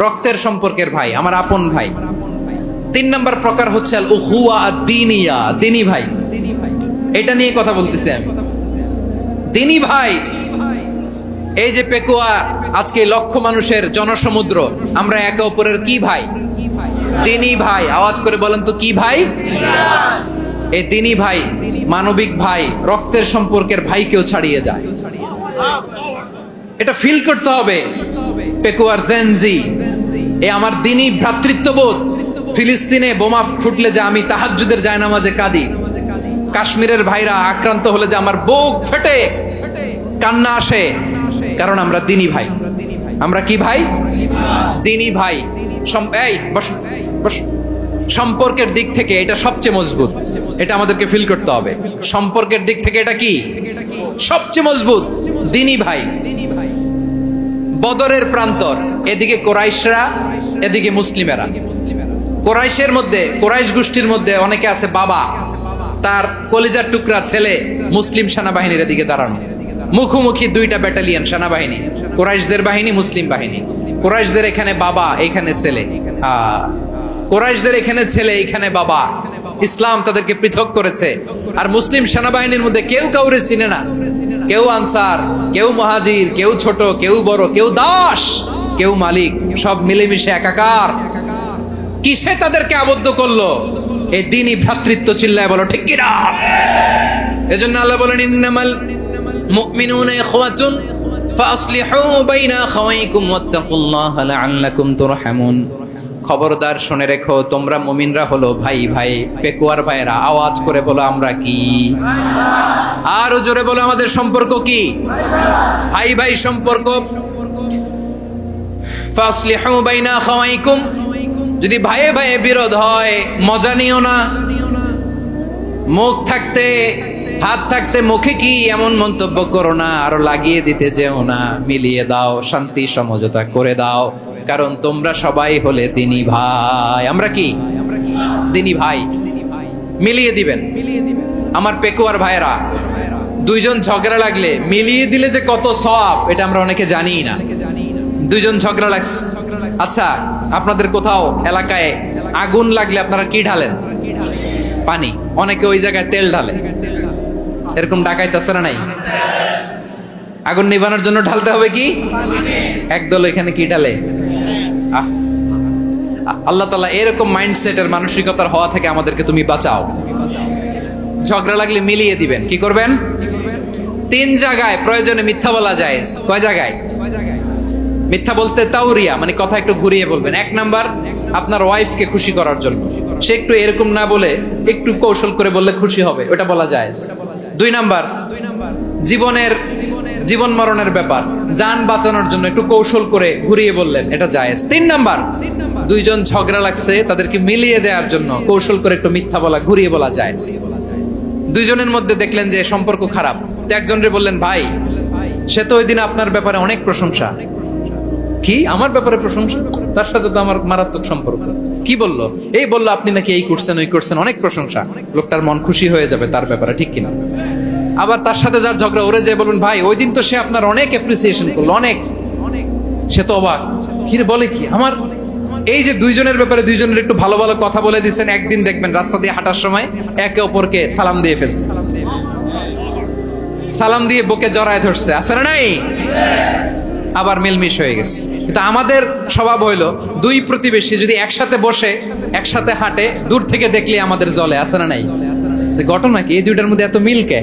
রক্তের সম্পর্কের ভাই, আমার আপন ভাই। 3 নম্বর প্রকার হচ্ছে আল উখুয়া আদ-দীনিয়া, দিনী ভাই। এটা নিয়ে কথা বলতেছি আমি, দিনী ভাই। এই যে পেকুয়া, আজকে লক্ষ মানুষের জনসমুদ্র, আমরা একে অপরের কি ভাই? দিনী ভাই। আওয়াজ করে বলেন তো কি ভাই? এই দিনী ভাই, মানবিক ভাই, রক্তের সম্পর্কের ভাইকেও ছাড়িয়ে যায়। এটা ফিল করতে হবে। পেকুয়ার জেনজি, এ আমার দিনী ভ্রাতৃত্ববোধ। ফিলিস্তিনে বোমা ফুটলে যে আমি তাহাজ্জুদের জায়নামাজে কাঁদি, কাশ্মীরের ভাইরা আক্রান্ত হলে যে আমার বুক ফেটে কান্না আসে, কারণ আমরা দিনী ভাই। আমরা কি ভাই? দিনী ভাই। এই বস বস। সম্পর্কের দিক থেকে এটা সবচেয়ে মজবুত, এটা আমাদেরকে ফিল করতে হবে। সম্পর্কের দিক থেকে এটা কি সবচেয়ে মজবুত? দিনী ভাই। বদরের প্রান্তর, এদিকে কোরাইশরা, এদিকে মুসলিমেরা। কোরাইশের মধ্যে, কোরাইশ গোষ্ঠীর মধ্যে অনেকে আছে বাবা, তার কলিজার টুকরা ছেলে মুসলিম সেনাবাহিনীর এদিকে দাঁড়ানো, মুখোমুখি 2টা ব্যাটালিয়ন সেনাবাহিনী, কোরাইশদের বাহিনী, মুসলিম বাহিনী। কোরাইশদের এখানে বাবা, এখানে ছেলে। কোরাইশদের এখানে ছেলে, এখানে বাবা। ইসলাম তাদেরকে পৃথক করেছে। আর মুসলিম সেনাবাহিনীর মধ্যে কেউ কাউরে চিনে না, কেউ আনসার, কেউ মুহাজির, কেউ ছোট, কেউ বড়, কেউ দাস, কেউ মালিক, সব মিলেমিশে একাকার। কিসে তাদেরকে আবদ্ধ করলো? এই দ্বীনি ভ্রাতৃত্ব। চিল্লায় বলো ঠিক কিনা? এজন্য আল্লাহ বলেন, ইন্নামাল মুমিনুনা ইখওয়াতুন ফাসলিহু বাইনা আখাওয়াইকুম ওয়াত্তাকুল্লাহা লাআল্লাকুম তুরহামুন। খবরদার শুনে রেখো, তোমরা মুমিনরা হলো ভাই ভাই। পেকুয়ার ভাইরা আওয়াজ করে বলো আমরা কি? আরো জোরে বলো আমাদের সম্পর্ক কি? ভাই ভাই সম্পর্ক। ফাসলিহু বাইনা আখাওয়াইকুম। যদি ভাইয়ে ভাইয়ে বিরোধ হয়, মজা নিও না। মুখ থাকতে, হাত থাকতে মুখে কি এমন মন্তব্য করো না, আরো লাগিয়ে দিতে যেও না। মিলিয়ে দাও, শান্তি সমঝোতা করে দাও, কারণ তোমরা সবাই হলে দিনী ভাই। আমরা কি? দিনী ভাই। মিলিয়ে দিবেন। আমার পেকুয়ার ভাইরা, 2 জন ঝগড়া লাগলে মিলিয়ে দিলে যে কত সওয়াব, এটা আমরা অনেকে জানিই না। 2 জন ঝগড়া লাগছে, আচ্ছা আপনাদের কোথাও এলাকায় আগুন লাগলে আপনারা কি ঢালেন? পানি। অনেকে ওই জায়গায় তেল ঢালে। এরকম ডাকাইতে আছে না নাই? আগুন নিভানোর জন্য ঢালতে হবে কি? একদল এখানে কি ঢালে? আল্লাহ তাআলা এরকম মাইন্ডসেটের, মানসিকতার হওয়া থেকে আমাদেরকে তুমি বাঁচাও। ঝগড়া লাগলে মিলিয়ে দিবেন। কি করবেন? 3 জায়গায় প্রয়োজনে মিথ্যা বলা যায়। কয় জায়গায় মিথ্যা বলতে? তাওরিয়া, মানে কথা একটু ঘুরিয়ে বলবেন। 1 নাম্বার, আপনার ওয়াইফকে খুশি করার জন্য, সে একটু এরকম না বলে একটু কৌশল করে বললে খুশি হবে, ওটা বলা যায়। 2 নাম্বার, জীবন মরণের ব্যাপার, জান বাঁচানোর জন্য একটু কৌশল করে ঘুরিয়ে বললেন, এটা জায়েজ। 3 নাম্বার, 2 জন ঝগড়া লাগছে, তাদেরকে মিলিয়ে দেওয়ার জন্য কৌশল করে একটু মিথ্যা বলা, ঘুরিয়ে বলা জায়েজ। 2 জনের মধ্যে দেখলেন যে সম্পর্ক খারাপ, তো একজনরে বললেন, ভাই সে তো ওই দিন আপনার ব্যাপারে অনেক প্রশংসা। কি? আমার ব্যাপারে প্রশংসা? তার সাথে তো আমার মারাত্মক সম্পর্ক। কি বললো? এই বললো আপনি নাকি এই করছেন, ওই করছেন, অনেক প্রশংসা। লোকটার মন খুশি হয়ে যাবে তার ব্যাপারে, ঠিক কিনা? আবার তার সাথে যার ঝগড়া, ওরে যে বলবেন, ভাই ওই দিন তো সে আপনার অনেক অ্যাপ্রিসিয়েশন করলো, অনেক। সে তো অবাক, কি রে বলে কি? আমার এই যে 2 জনের ব্যাপারে 2 জনের একটু ভালো ভালো কথা বলে দিচ্ছেন, একদিন দেখবেন রাস্তা দিয়ে হাঁটার সময় একে অপরকে সালাম দিয়ে ফেলছে, সালাম দিয়ে বুকে জড়ায় ধরছে, আছে না নাই? আবার মিলমিশ হয়ে গেছে। কিন্তু আমাদের স্বভাব হইলো, 2 প্রতিবেশী যদি একসাথে বসে, একসাথে হাঁটে, দূর থেকে দেখলে আমাদের জ্বলে, আছে না নাই? ঘটনা কি? এই 2টার মধ্যে এত মিল কে?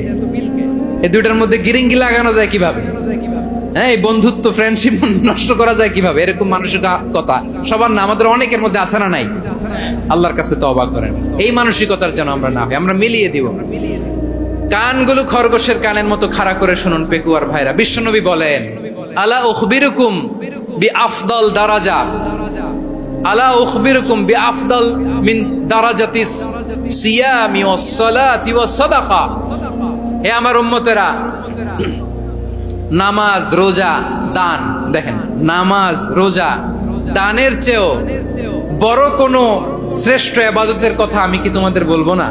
এই 2টার মধ্যে গিরিঙ্গি লাগানো যায় কিভাবে? হ্যাঁ, এই বন্ধুত্ব, ফ্রেন্ডশিপ নষ্ট করা যায় কিভাবে? এরকম মানসিকতা সবার না, আমাদের অনেকের মধ্যে আছে না নাই? আল্লাহর কাছে তওবা করেন, এই মানসিকতার যেন আমরা না হই, আমরা মিলিয়ে দিব। কানগুলো খরগোশের কানের মতো খাড়া করে শুনুন পেকুয়ার ভাইরা। বিশ্বনবী বলেন, আলা উখবিরুকুম বিআফদাল দারাজা, আলা উখবিরুকুম বিআফদাল মিন দারাজাতিস সিয়ামি ওয়াস সালাতি ওয়াস সাদাকা। হে আমার উম্মতেরা, নামাজ, রোজা, দান, দেখেন নামাজ, রোজা, দানের চেয়েও বড় কোনো শ্রেষ্ঠ ইবাদতের কথা আমি কি তোমাদের বলবো না?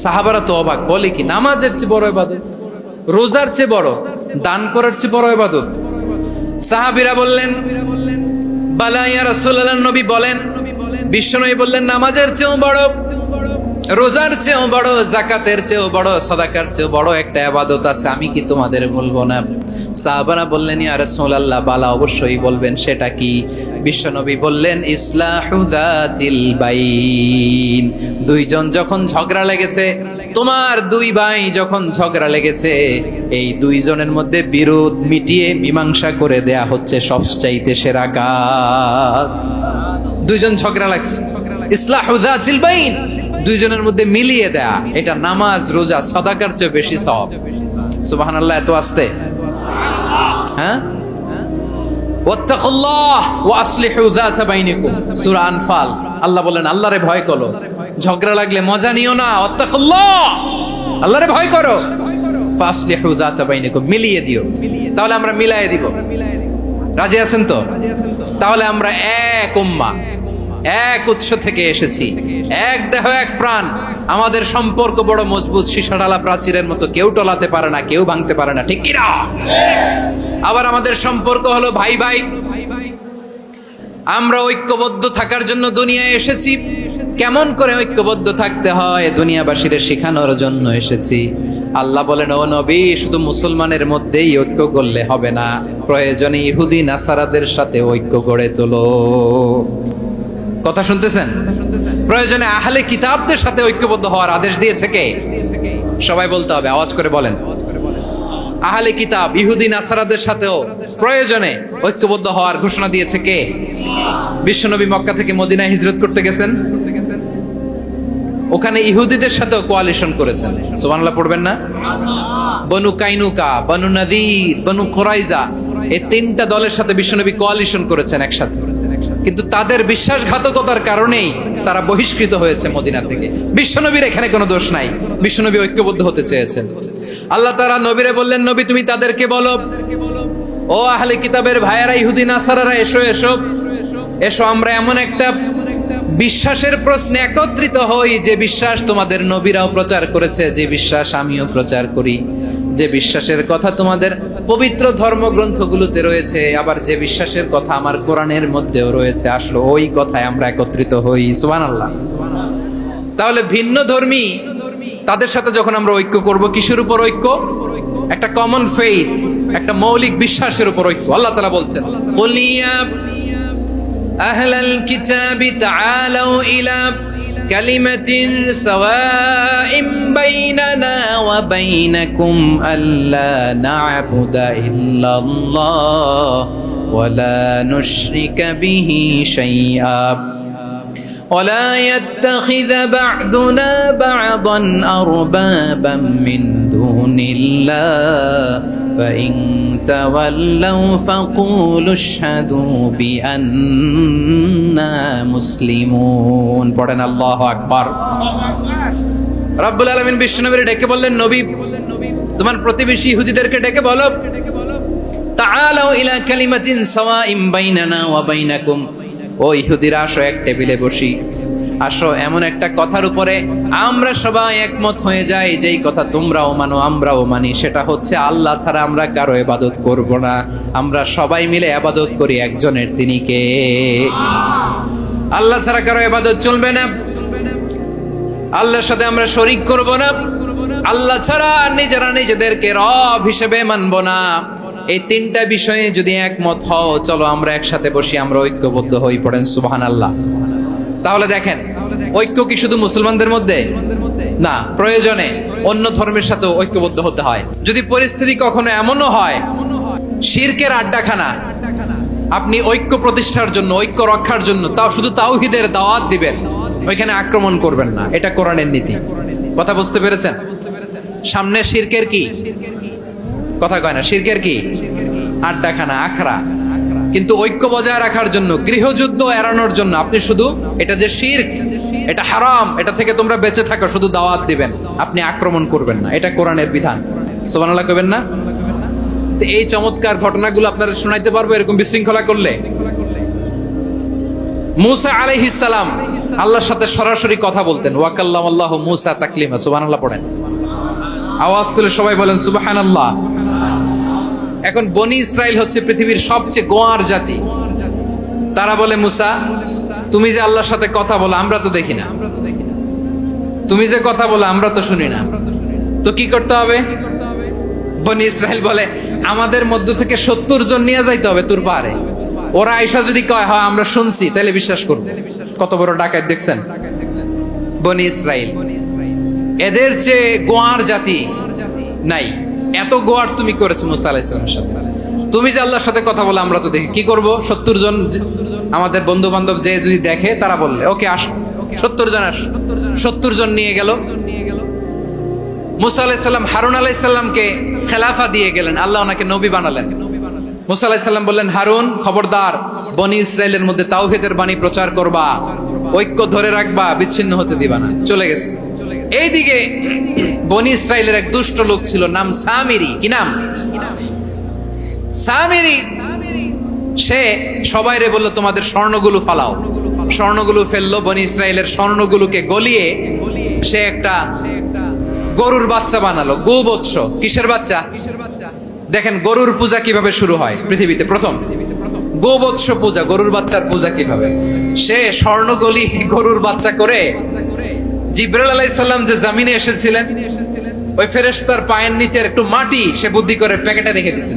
সাহাবারা তো অবাক, বলে কি নামাজের চেয়ে বড় ইবাদত, রোজার চেয়ে বড়, দান করার চেয়ে বড় ইবাদত? সাহাবীরা বললেন বালা ইয়া রাসূলুল্লাহ, নবী বলেন। বিশ্বনবী বললেন নামাজের চেয়েও বড়, রোজার চেয়েও বড়, যাকাতের চেয়েও বড়, সাদাকার চেয়েও বড় একটা ইবাদত আছে, আমি কি তোমাদের বলবো না? সাহাবারা বললেন ইয়া রাসূলুল্লাহ, বালা অবশ্যই বলবেন, সেটা কি? বিশ্বনবী বললেন ইসলাহু যাতিল বাইন। দুইজন যখন ঝগড়া লেগেছে, তোমার দুই ভাই যখন ঝগড়া লেগেছে, এই দুইজনের মধ্যে বিরোধ মিটিয়ে মীমাংসা করে দেয়া হচ্ছে সবচাইতে সেরা কাজ। দুইজন ঝগড়া লাগছে, ইসলাহু যাতিল বাইন, দুইজনের মধ্যে মিলিয়ে দেয়া, এটা নামাজ, রোজা, সাদাকার চেয়ে বেশি সওয়াব। সুবহানাল্লাহ, এত আস্তে, হ্যাঁ? ওয়াত্তাকুল্লাহ ওয়া আসলিহু যাতা বাইনিকুম, সূরা আনফাল। আল্লাহ বলেন আল্লাহরে ভয় করো, ঝগড়া লাগলে মজা নিও না, ওয়াত্তাকুল্লাহ, আল্লাহরে ভয় করো, ফাসলিহু যাতা বাইনিকুম, মিলিয়ে দিও। তাহলে আমরা মিলায়ে দিব, রাজি আছেন তো? তাহলে আমরা এক উম্মাহ, এক উৎস থেকে এসেছি, এক দেহ এক প্রাণ, আমাদের সম্পর্ক বড় মজবুত, সীসাডালা প্রাচীরের মতো, কেউ টলাতে পারে না, কেউ ভাঙতে পারে না, ঠিক কি না? আবার আমাদের সম্পর্ক হলো ভাই ভাই, আমরা ঐক্যবদ্ধ থাকার জন্য দুনিয়ায় এসেছি। কেমন করে ঐক্যবদ্ধ থাকতে হয় দুনিয়াবাসীর শেখানোর জন্য এসেছি। আল্লাহ বলেন ও নবী, শুধু মুসলমানের মধ্যেই ঐক্য করলে হবে না, প্রয়োজনে ইহুদি নাসারাদের সাথে ঐক্য গড়ে তোলো। কথা শুনতেছেন? প্রয়োজনে আহলে কিতাবদের সাথে ঐক্যবদ্ধ হওয়ার আদেশ দিয়েছে কে? সবাই বলতে হবে, আওয়াজ করে বলেন। আহলে কিতাব ইহুদি নাসারাদের সাথেও প্রয়োজনে ঐক্যবদ্ধ হওয়ার ঘোষণা দিয়েছে কে? বিশ্বনবী মক্কা থেকে মদিনায় হিজরত করতে গেছেন, ওখানে ইহুদিদের সাথেও কোয়ালিশন করেছেন। সুবহানাল্লাহ পড়বেন না? বনু কাইনুকা, বনু নাদির, বনু কুরাইজা, এই তিনটা দলের সাথে বিশ্বনবী কোয়ালিশন করেছেন একসাথে, কিন্তু তাদের বিশ্বাসঘাতকতার কারণেই তারা বহিষ্কৃত হয়েছে মদিনা থেকে। বিশ্বনবীর এখানে কোনো দোষ নাই, বিশ্বনবী ঐক্যবদ্ধ হতে চেয়েছেন। আল্লাহ তাআলা নবীরে বললেন, নবী তুমি তাদেরকে বলো, ও আহলে কিতাবের ভাইয়েরা, ইহুদি নাসারারা, এসো এসো এসো, আমরা এমন একটা বিশ্বাসের প্রশ্নে একত্রিত হই যে বিশ্বাস তোমাদের নবীরাও প্রচার করেছে, যে বিশ্বাস আমিও প্রচার করি, যে বিশ্বাসের কথা তোমাদের পবিত্র ধর্মগ্রন্থগুলোতে রয়েছে, আবার যে বিশ্বাসের কথা আমার কোরআনের মধ্যেও রয়েছে, আসলে ওই কথায় আমরা একত্রিত হই। সুবহানাল্লাহ। তাহলে ভিন্ন ধর্মী তাদের সাথে যখন আমরা ঐক্য করব, কিসের উপর ঐক্য? একটা কমন ফেইথ, একটা মৌলিক বিশ্বাসের উপর ঐক্য। আল্লাহ তাআলা বলছেন কুলিয়া আহলাল কিতাবি তাআলাউ ইলা কালিমাতিন সাওয়াইম বাইনানা ওয়া বাইনাকুম আল্লা না'বুদা ইল্লাল্লাহ ওয়া লা নুশরিকা বিহি শাইআ ওয়া লা ইয়াত্তাখিযা বা'দুনা বা'দান আরবাবাম মিন দুনিল্লাহ فإن تولوا فقولوا اشهدوا بأننا مسلمون। পড়েন আল্লাহু আকবার। রব্বুল আলামিন বিশ্বনবীর ডেকে বললেন, নবী তোমার প্রতিবেশী ইহুদিদেরকে ডেকে বলো, তাআলাউ ইলা কালিমাতিন সাওয়াইম বাইনানা ওয়া বাইনাকুম, ও ইহুদিরা আসো এক টেবিলে বসি, আসো এমন একটা কথার উপরে আমরা সবাই একমত হয়ে যাই, যেই কথা তোমরাও মানো আমরাও মানি, সেটা হচ্ছে আল্লাহ ছাড়া আমরা কারো ইবাদত করব না, আমরা সবাই মিলে ইবাদত করি একজনের, তিনি কে? আল্লাহ ছাড়া কারো ইবাদত চলবে না, আল্লাহর সাথে আমরা শরীক করব না, আল্লাহ ছাড়া নিজেরা নিজেদেরকে রব হিসেবে মানব না। এই তিনটা বিষয়ে যদি একমত হও, চলো আমরা একসাথে বসি, আমরা ঐক্যবদ্ধ হই। পড়েন সুবহানাল্লাহ। তাহলে দেখেন, ঐক্য কি শুধু মুসলমানদের মধ্যে না, প্রয়োজনে অন্য ধর্মের সাথে ঐক্যবদ্ধ হতে হয়। যদি পরিস্থিতি কখনো এমনও হয় শিরকের আড্ডাখানা, আপনি ঐক্য প্রতিষ্ঠার জন্য, ঐক্য রক্ষার জন্য তাও শুধু তাওহীদের দাওয়াত দিবেন, ওইখানে আক্রমণ করবেন না, এটা কোরআনের নীতি। কথা বুঝতে পেরেছেন? সামনে শিরকের কি কথা কয় না, শিরকের কি আড্ডাখানা, আখড়া, কিন্তু ঐক্য বজায় রাখার জন্য, গৃহযুদ্ধ এড়ানোর জন্য আপনি শুধু এটা যে শিরক, এটা হারাম, এটা থেকে তোমরা বেঁচে থাকো, শুধু দাওয়াত দিবেন, আপনি আক্রমণ করবেন না, এটা কোরআনের বিধান। সুবহানাল্লাহ কইবেন না? তো এই চমৎকার ঘটনাগুলো আপনারা শোনাইতে পারবো এরকম বিশৃঙ্খলা করলে। মুসা আলাইহিস সালাম আল্লাহর সাথে সরাসরি কথা বলতেন। ওয়া কাল্লামাল্লাহু মূসা তাকলিমা, সুবহানাল্লাহ পড়েন। আওয়াজ তুলে সবাই বলেন সুবহানাল্লাহ। এখন বনি ইসরাইল হচ্ছে পৃথিবীর সবচেয়ে গোয়ার জাতি। তারা বলে, মুসা তুমি যে আল্লাহর সাথে কথা বলো আমরা তো দেখি না, তুমি যে কথা বলো আমরা তো শুনি না, তো কি করতে হবে? বনি ইসরাইল বলে, আমাদের মধ্য থেকে 70 জন নিয়ে যাইতে হবে তোর পাহাড়ে। ওরা আয়েশা যদি কয় হ্যাঁ আমরা শুনছি, তাহলে বিশ্বাস করব। কত বড় ডাকাত দেখছেন বনি ইসরাইল। এদের চেয়ে গোয়ার জাতি নাই। এত গোয়ার তুমি করেছো মুসা আলাইহিস সালামের সাথে। তুমি যে আল্লাহর সাথে কথা বলে আমরা তো দেখি, কি করব? 70 জন আমাদের বন্ধু বান্ধব যে যদি দেখে, তারা বললে ওকে আসো, 70 জন আসো। 70 জন নিয়ে গেল। মুসা আলাইহিস সালাম হারুন আলাইহিস সালামকে খেলাফা দিয়ে গেলেন, আল্লাহ ওনাকে নবী বানালেন। মুসা আলাইহিস সালাম বললেন, হারুন খবরদার, বনি ইসরাইলের মধ্যে তাওহীদের বাণী প্রচার করবা, ঐক্য ধরে রাখবা, বিচ্ছিন্ন হতে দিবা না। চলে গেছে। এইদিকে বনি ইসরাইলের এক দুষ্ট লোক ছিল, নাম সামিরি। কি নাম? সামিরি। সে সবাইরে বললো তোমাদের স্বর্ণগুলো ফালাও। স্বর্ণগুলো ফেললো। বনি ইসরাইলের স্বর্ণগুলোকে গলিয়ে সে একটা গরুর বাচ্চা বানালো। গোবৎস। কিসের বাচ্চা? দেখেন গরুর পূজা কিভাবে শুরু হয় পৃথিবীতে প্রথম। গোবৎস পূজা, গরুর বাচ্চার পূজা কিভাবে। সে স্বর্ণ গলি গরুর বাচ্চা করে, জিবরাইল আলাইহিস সালাম যে জমিনে এসেছিলেন, ওই ফেরেশতার পায়ের নিচের একটু মাটি সে বুদ্ধি করে প্যাকেটে রেখে দিয়েছে।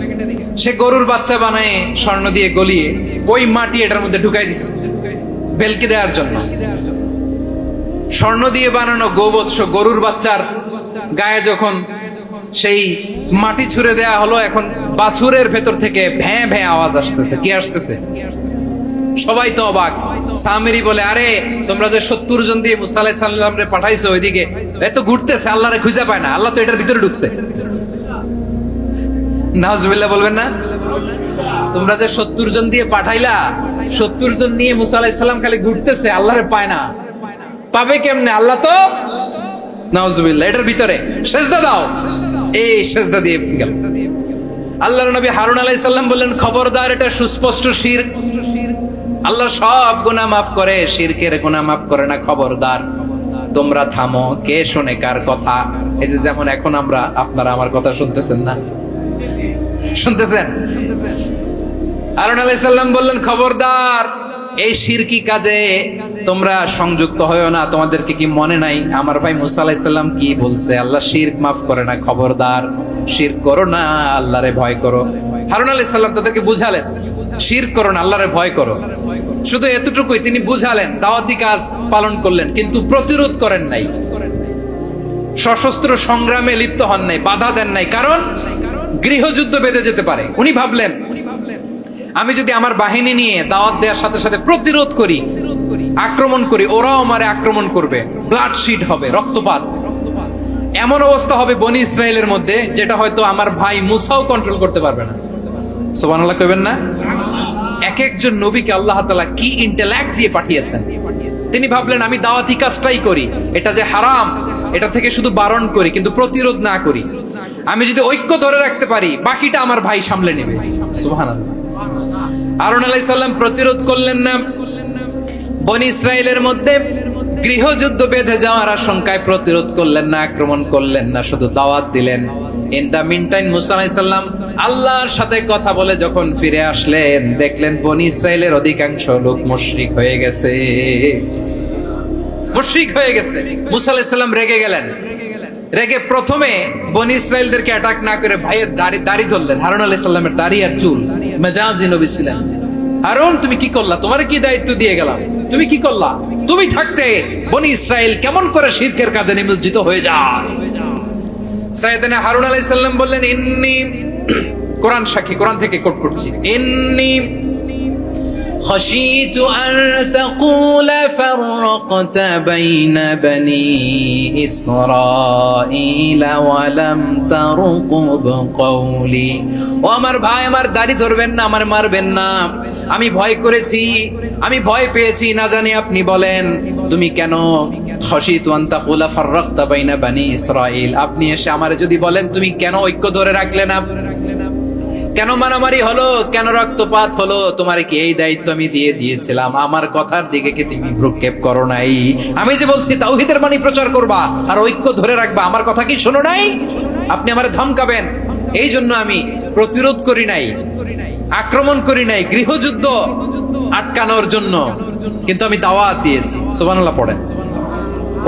সে গরুর বাচ্চা বানায় স্বর্ণ দিয়ে গলিয়ে ওই মাটি এটার মধ্যে ঢুকাই দিছে ভেলকি দেওয়ার জন্য। স্বর্ণ দিয়ে বানানো গোবৎস গরুর বাচ্চার গায়ে যখন সেই মাটি ছুঁড়ে দেয়া হলো, এখন বাছুরের ভেতর থেকে ভ্যাঁ ভ্যাঁ আওয়াজ আসতেছে। কি আসতেছে? সবাই তো অবাক। সামিরি বলে, আরে তোমরা যে 70 জন দিয়ে মুসা আলাইহিস সালাম রে পাঠাইছো, ওইদিকে এত ঘুরতেছে, আল্লাহরে খুঁজে পায় না, আল্লাহ তো এটার ভিতরে ঢুকছে। নাউজুবিল্লাহ বলবেন না? তোমরা যে 70 জন দিয়ে পাঠাইলা, 70 জন নিয়ে মুসা আলাইহিস সালাম খালি ঘুরতেছে, আল্লাহরে পায় না। পাবে কেমনে? আল্লাহ তো নাউজুবিল্লাহ এটার ভিতরে। সেজদা দাও। এই সেজদা দিয়ে গেল। আল্লাহর নবী হারুন আলাইহিস সালাম বললেন, খবরদার, এটা সুস্পষ্ট শিরক। আল্লাহ সব গুনাহ মাফ করে, শিরকের গুনাহ মাফ করে না। খবরদার, তোমরা থামো। কে শোনে কার কথা? এই যে যেমন এখন আপনারা আমার কথা শুনতেছেন না? শুনতেছেন? হারুন আলাইহিস সালাম বললেন, খবরদার, এই শিরকি কাজে তোমরা সংযুক্ত হয়ো না। তোমাদেরকে কি মনে নাই আমার ভাই মুসা আলাইহিস সালাম কি বলছে? আল্লাহ শিরক মাফ করে না। খবরদার, শিরক করো না, আল্লাহরে ভয় করো। হারুন আলাইহিস সালাম তাদেরকে বুঝালেন, শিরক করো না, আল্লাহরে ভয় করো। শুধু এতটুকুই তিনি বুঝালেন, দাওয়াতি কাজ পালন করলেন, কিন্তু প্রতিরোধ করেন নাই, সশস্ত্র সংগ্রামে লিপ্ত হন নাই, বাধা দেন নাই। কারণ গৃহযুদ্ধ বেঁধে যেতে পারে। উনি ভাবলেন, আমি যদি আমার বাহিনী নিয়ে দাওয়াত দেওয়ার সাথে সাথে প্রতিরোধ করি, আক্রমণ করি, ওরাও আমারে আক্রমণ করবে, ব্লাডশিট হবে, রক্তপাত। এমন অবস্থা হবে বনি ইসরাইলের মধ্যে, যেটা হয়তো আমার ভাই মুসাও কন্ট্রোল করতে পারবে না। সুবহানাল্লাহ কইবেন না? এক একজন নবীকে আল্লাহ তাআলা কি ইন্টেলেক্ট দিয়ে পাঠিয়েছেন। তিনি ভাবলেন, আমি দাওয়াতি কাজটাই করি, এটা যে হারাম এটা থেকে শুধু বারণ করি, কিন্তু প্রতিরোধ না করি। আমি যদি ঐক্য ধরে রাখতে পারি, বাকিটা আমার ভাই সামলে নেবে। সুবহানাল্লাহ। হারুন আলাইহিস সালাম প্রতিরোধ করলেন না। বনি ইসরাইলের মধ্যে গৃহযুদ্ধ বেঁধে যাওয়ার আশঙ্কায় প্রতিরোধ করলেন না, আক্রমণ করলেন না, শুধু দাওয়াত দিলেন। ইন দা মিন টাইম মুসা আলাইহিস সালাম আল্লাহর সাথে কথা বলে যখন ফিরে আসলেন, দেখলেন বনি ইসরাইলের অধিকাংশ লোক মুশরিক হয়ে গেছে। মুশরিক হয়ে গেছে। মুসা আলাইহিস সালাম রেগে গেলেন। রেগে প্রথমে বনি ইসরাইলদেরকে অ্যাটাক না করে ভাইয়ের দাড়ি ধরলেন। হারুন আলাইহিস সালামের দাড়ি আর চুল। মেজাজি নবী ছিলেন। হারুন, তুমি কি করলা? তোমার কি দায়িত্ব দিয়ে গেলাম, তুমি কি করলা? তুমি থাকতে বনি ইসরাইল কেমন করে শিরকের কাজে নিমজ্জিত হয়ে যায়? সাইয়েদনা হারুন আলাইহিস সালাম বললেন, ইন্নী, কোরআন সাক্ষী, কোরআন থেকে কোট করছি, ইন্নী خشيت أن تقول فرقت بين بني إسرائيل ولم ترقب قولي। ও আমার ভাই, আমার দাড়ি ধরবেন না, আমার মারবেন না। আমি ভয় করেছি, আমি ভয় পেয়েছি, না জানি আপনি বলেন তুমি কেন খশিতু আন তাকুলা ফাররাকতা বাইনা বানি ইসরাইল, আপনি এসে আমারে যদি বলেন তুমি কেন ঐক্য ধরে রাখলে না, কেন মারামারি হলো, কেন রক্তপাত হলো? তোমারে কি এই দায়িত্ব আমি দিয়েছিলাম? আমার কথার দিকে কি তুমি ভ্রুক্ষেপ করো নাই? আমি যে বলছি তাওহীদের বাণী প্রচার করবা আর ঐক্য ধরে রাখবা, আমার কথা কি শোনো নাই? আপনি আমারে ধমকাবেন, এই জন্য আমি প্রতিরোধ করি নাই, আক্রমণ করি নাই, গৃহযুদ্ধ আটকানোর জন্য, কিন্তু আমি দাওয়াত দিয়েছি। সুবহানাল্লাহ পড়েন।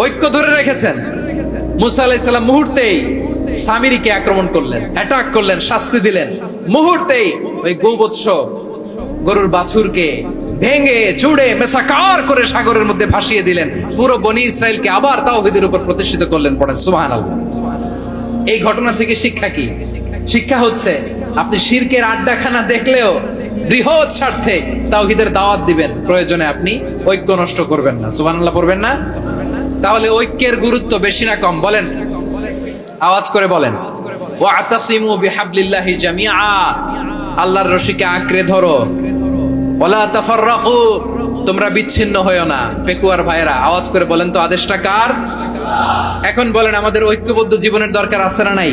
ঐক্য ধরে রেখেছেন। মুসা আলাইহিস সালাম মুহূর্তেই সামিরীকে আক্রমণ করলেন, অ্যাটাক করলেন, শাস্তি দিলেন। মুহূর্তেই ওই গোবৎস গরুর বাছুরকে ভেঙে চুড়ে মেসাকার করে সাগরের মধ্যে ভাসিয়ে দিলেন। পুরো বনি ইসরায়েলকে আবার তাওহীদের উপর প্রতিষ্ঠিত করলেন। পড়েন সুবহানাল্লাহ। এই ঘটনা থেকে শিক্ষা কি? শিক্ষা হচ্ছে আপনি শিরকের আড্ডাখানা দেখলেও বৃহৎ স্বার্থে তাওহীদের দাওয়াত দিবেন, প্রয়োজনে আপনি ঐক্য নষ্ট করবেন না। সুবহানাল্লাহ পড়বেন না? তাহলে ঐক্যের গুরুত্ব বেশি না কম? বলেন, আওয়াজ করে বলেন। ওয়াতাসিমু বিহাবলিল্লাহি জামিআ, আল্লাহর রশিকে আঁকড়ে ধরো। ওয়ালা তাফাররাকু, তোমরা বিচ্ছিন্ন হয়ো না। পেকুয়ার ভাইরা আওয়াজ করে বলেন তো, আদেশটা কার? এখন বলেন, আমাদের ঐক্যবদ্ধ জীবনের দরকার আছে না নাই?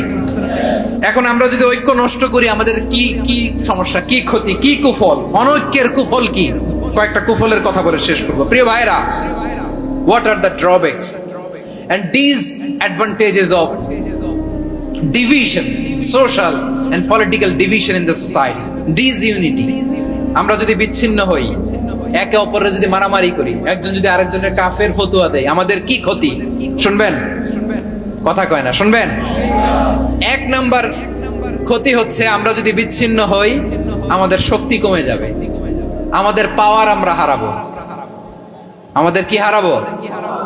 এখন আমরা যদি ঐক্য নষ্ট করি, আমাদের কি কি সমস্যা, কি ক্ষতি, কি কুফল? অনৈক্যের কুফল কি? কয়েকটা কুফলের কথা বলে শেষ করব। প্রিয় ভাইরা, what are the drawbacks and disadvantages of division, social and political division in the society? Disunity. আমরা যদি বিচ্ছিন্ন হই, একে অপরের যদি মারামারি করি, একজন যদি আরেকজনের কাফের ফতোয়া দেয়, আমাদের কি ক্ষতি? শুনবেন? কথা কয় না, শুনবেন? এক নাম্বার ক্ষতি হচ্ছে, আমরা যদি বিচ্ছিন্ন হই, আমাদের শক্তি কমে যাবে, আমাদের পাওয়ার আমরা হারাবো। আমাদের কি হারাবো?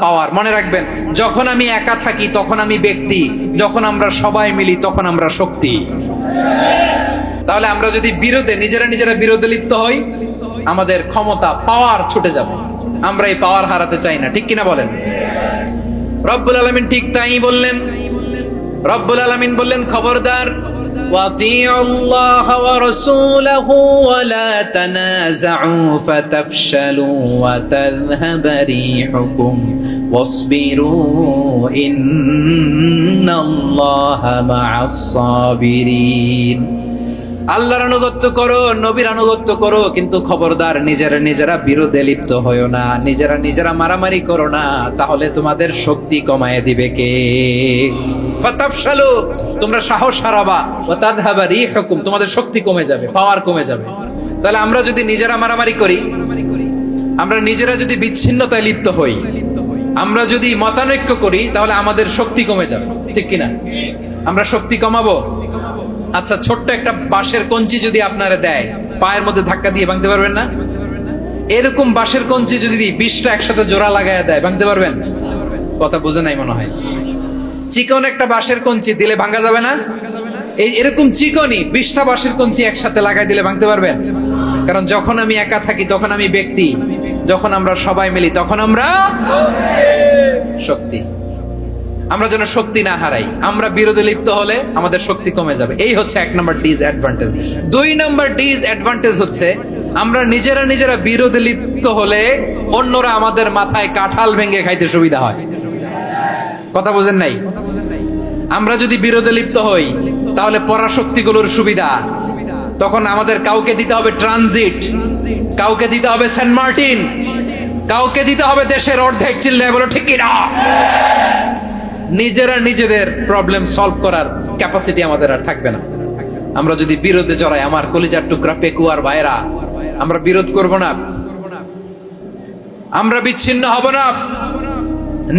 পাওয়ার। মনে রাখবেন, যখন আমি একা থাকি তখন আমি ব্যক্তি, যখন আমরা সবাই মিলি তখন আমরা শক্তি। তাহলে আমরা যদি নিজেরা বিরোধে লিপ্ত হই, আমাদের ক্ষমতা, পাওয়ার ছুটে যাবে। আমরা এই পাওয়ার হারাতে চাই না, ঠিক কিনা বলেন? রব্বুল আলামিন ঠিক তাই বললেন। রব্বুল আলামিন বললেন, খবরদার, ওয়াতিউল্লাহ ওয়া রাসূলাহু ওয়া লা তানাযাউ ফাতাফশালু ওয়া তাযহাবা রিহুকুম ওয়াসবিরু ইন্নাল্লাহা মা'আস সাবিরিন। আল্লাহর আনুগত্য করো, নবীর আনুগত্য করো, কিন্তু খবরদার নিজেরা বিরোধে লিপ্ত হয়ো না, নিজেরা মারামারি করো না, তাহলে তোমাদের শক্তি কমায় দিবে কে? ফাতাফশালু, তোমরা সাহস হারাবা, ওয়া তাযহাবা রিহুকুম, তোমাদের শক্তি কমে যাবে, পাওয়ার কমে যাবে। তাহলে আমরা যদি নিজেরা মারামারি করি, আমরা নিজেরা যদি বিচ্ছিন্নতায় লিপ্ত হই, আমরা যদি মতানৈক্য করি, তাহলে আমাদের শক্তি কমে যাবে, ঠিক কিনা? আমরা শক্তি কমাবো। আচ্ছা, ছোট্ট একটা বাঁশের কঞ্চি যদি আপনারা দেয়, পায়ের মধ্যে ধাক্কা দিয়ে ভাঙতে পারবেন না? এরকম বাঁশের কঞ্চি যদি 20টা একসাথে জোড়া লাগায় দেয়, ভাঙতে পারবেন? কথা বুঝে নাই মনে হয়। চিকন একটা বাঁশের কঞ্চি দিলে ভাঙা যাবে না? এরকম চিকনই 20টা বাঁশের কঞ্চি একসাথে লাগাই দিলে ভাঙতে পারবেন? কারণ যখন আমি একা থাকি তখন আমি ব্যক্তি, যখন আমরা সবাই মিলি তখন আমরা শক্তি। আমরা যেন শক্তি না হারাই। আমরা বিরোধে লিপ্ত হলে আমাদের শক্তি কমে যাবে। এই হচ্ছে 1 নম্বর ডিসঅ্যাডভান্টেজ। 2 নম্বর ডিসঅ্যাডভান্টেজ হচ্ছে, আমরা নিজেরা বিরোধে লিপ্ত হলে অন্যরা আমাদের মাথায় কাঁঠাল ভেঙে খাইতে সুবিধা হয়। কথা বুঝেন নাই? আমরা যদি বিরোধে লিপ্ত হই, তাহলে পরাশক্তিগুলোর সুবিধা, তখন আমাদের কাউকে দিতে হবে ট্রানজিট, কাউকে দিতে হবে সেন্ট মার্টিন, কাউকে দিতে হবে দেশের অর্ধেক। চিল্লায় বলো ঠিক কিনা? নিজেদের প্রবলেম সলভ করার ক্যাপাসিটি আমাদের আর থাকবে না। আমরা যদি বিরোধে জড়াই, আমার কলিজার টুকরা পেকুয়ার ভাইরা, আমরা বিরোধ করব না, আমরা বিচ্ছিন্ন হব না।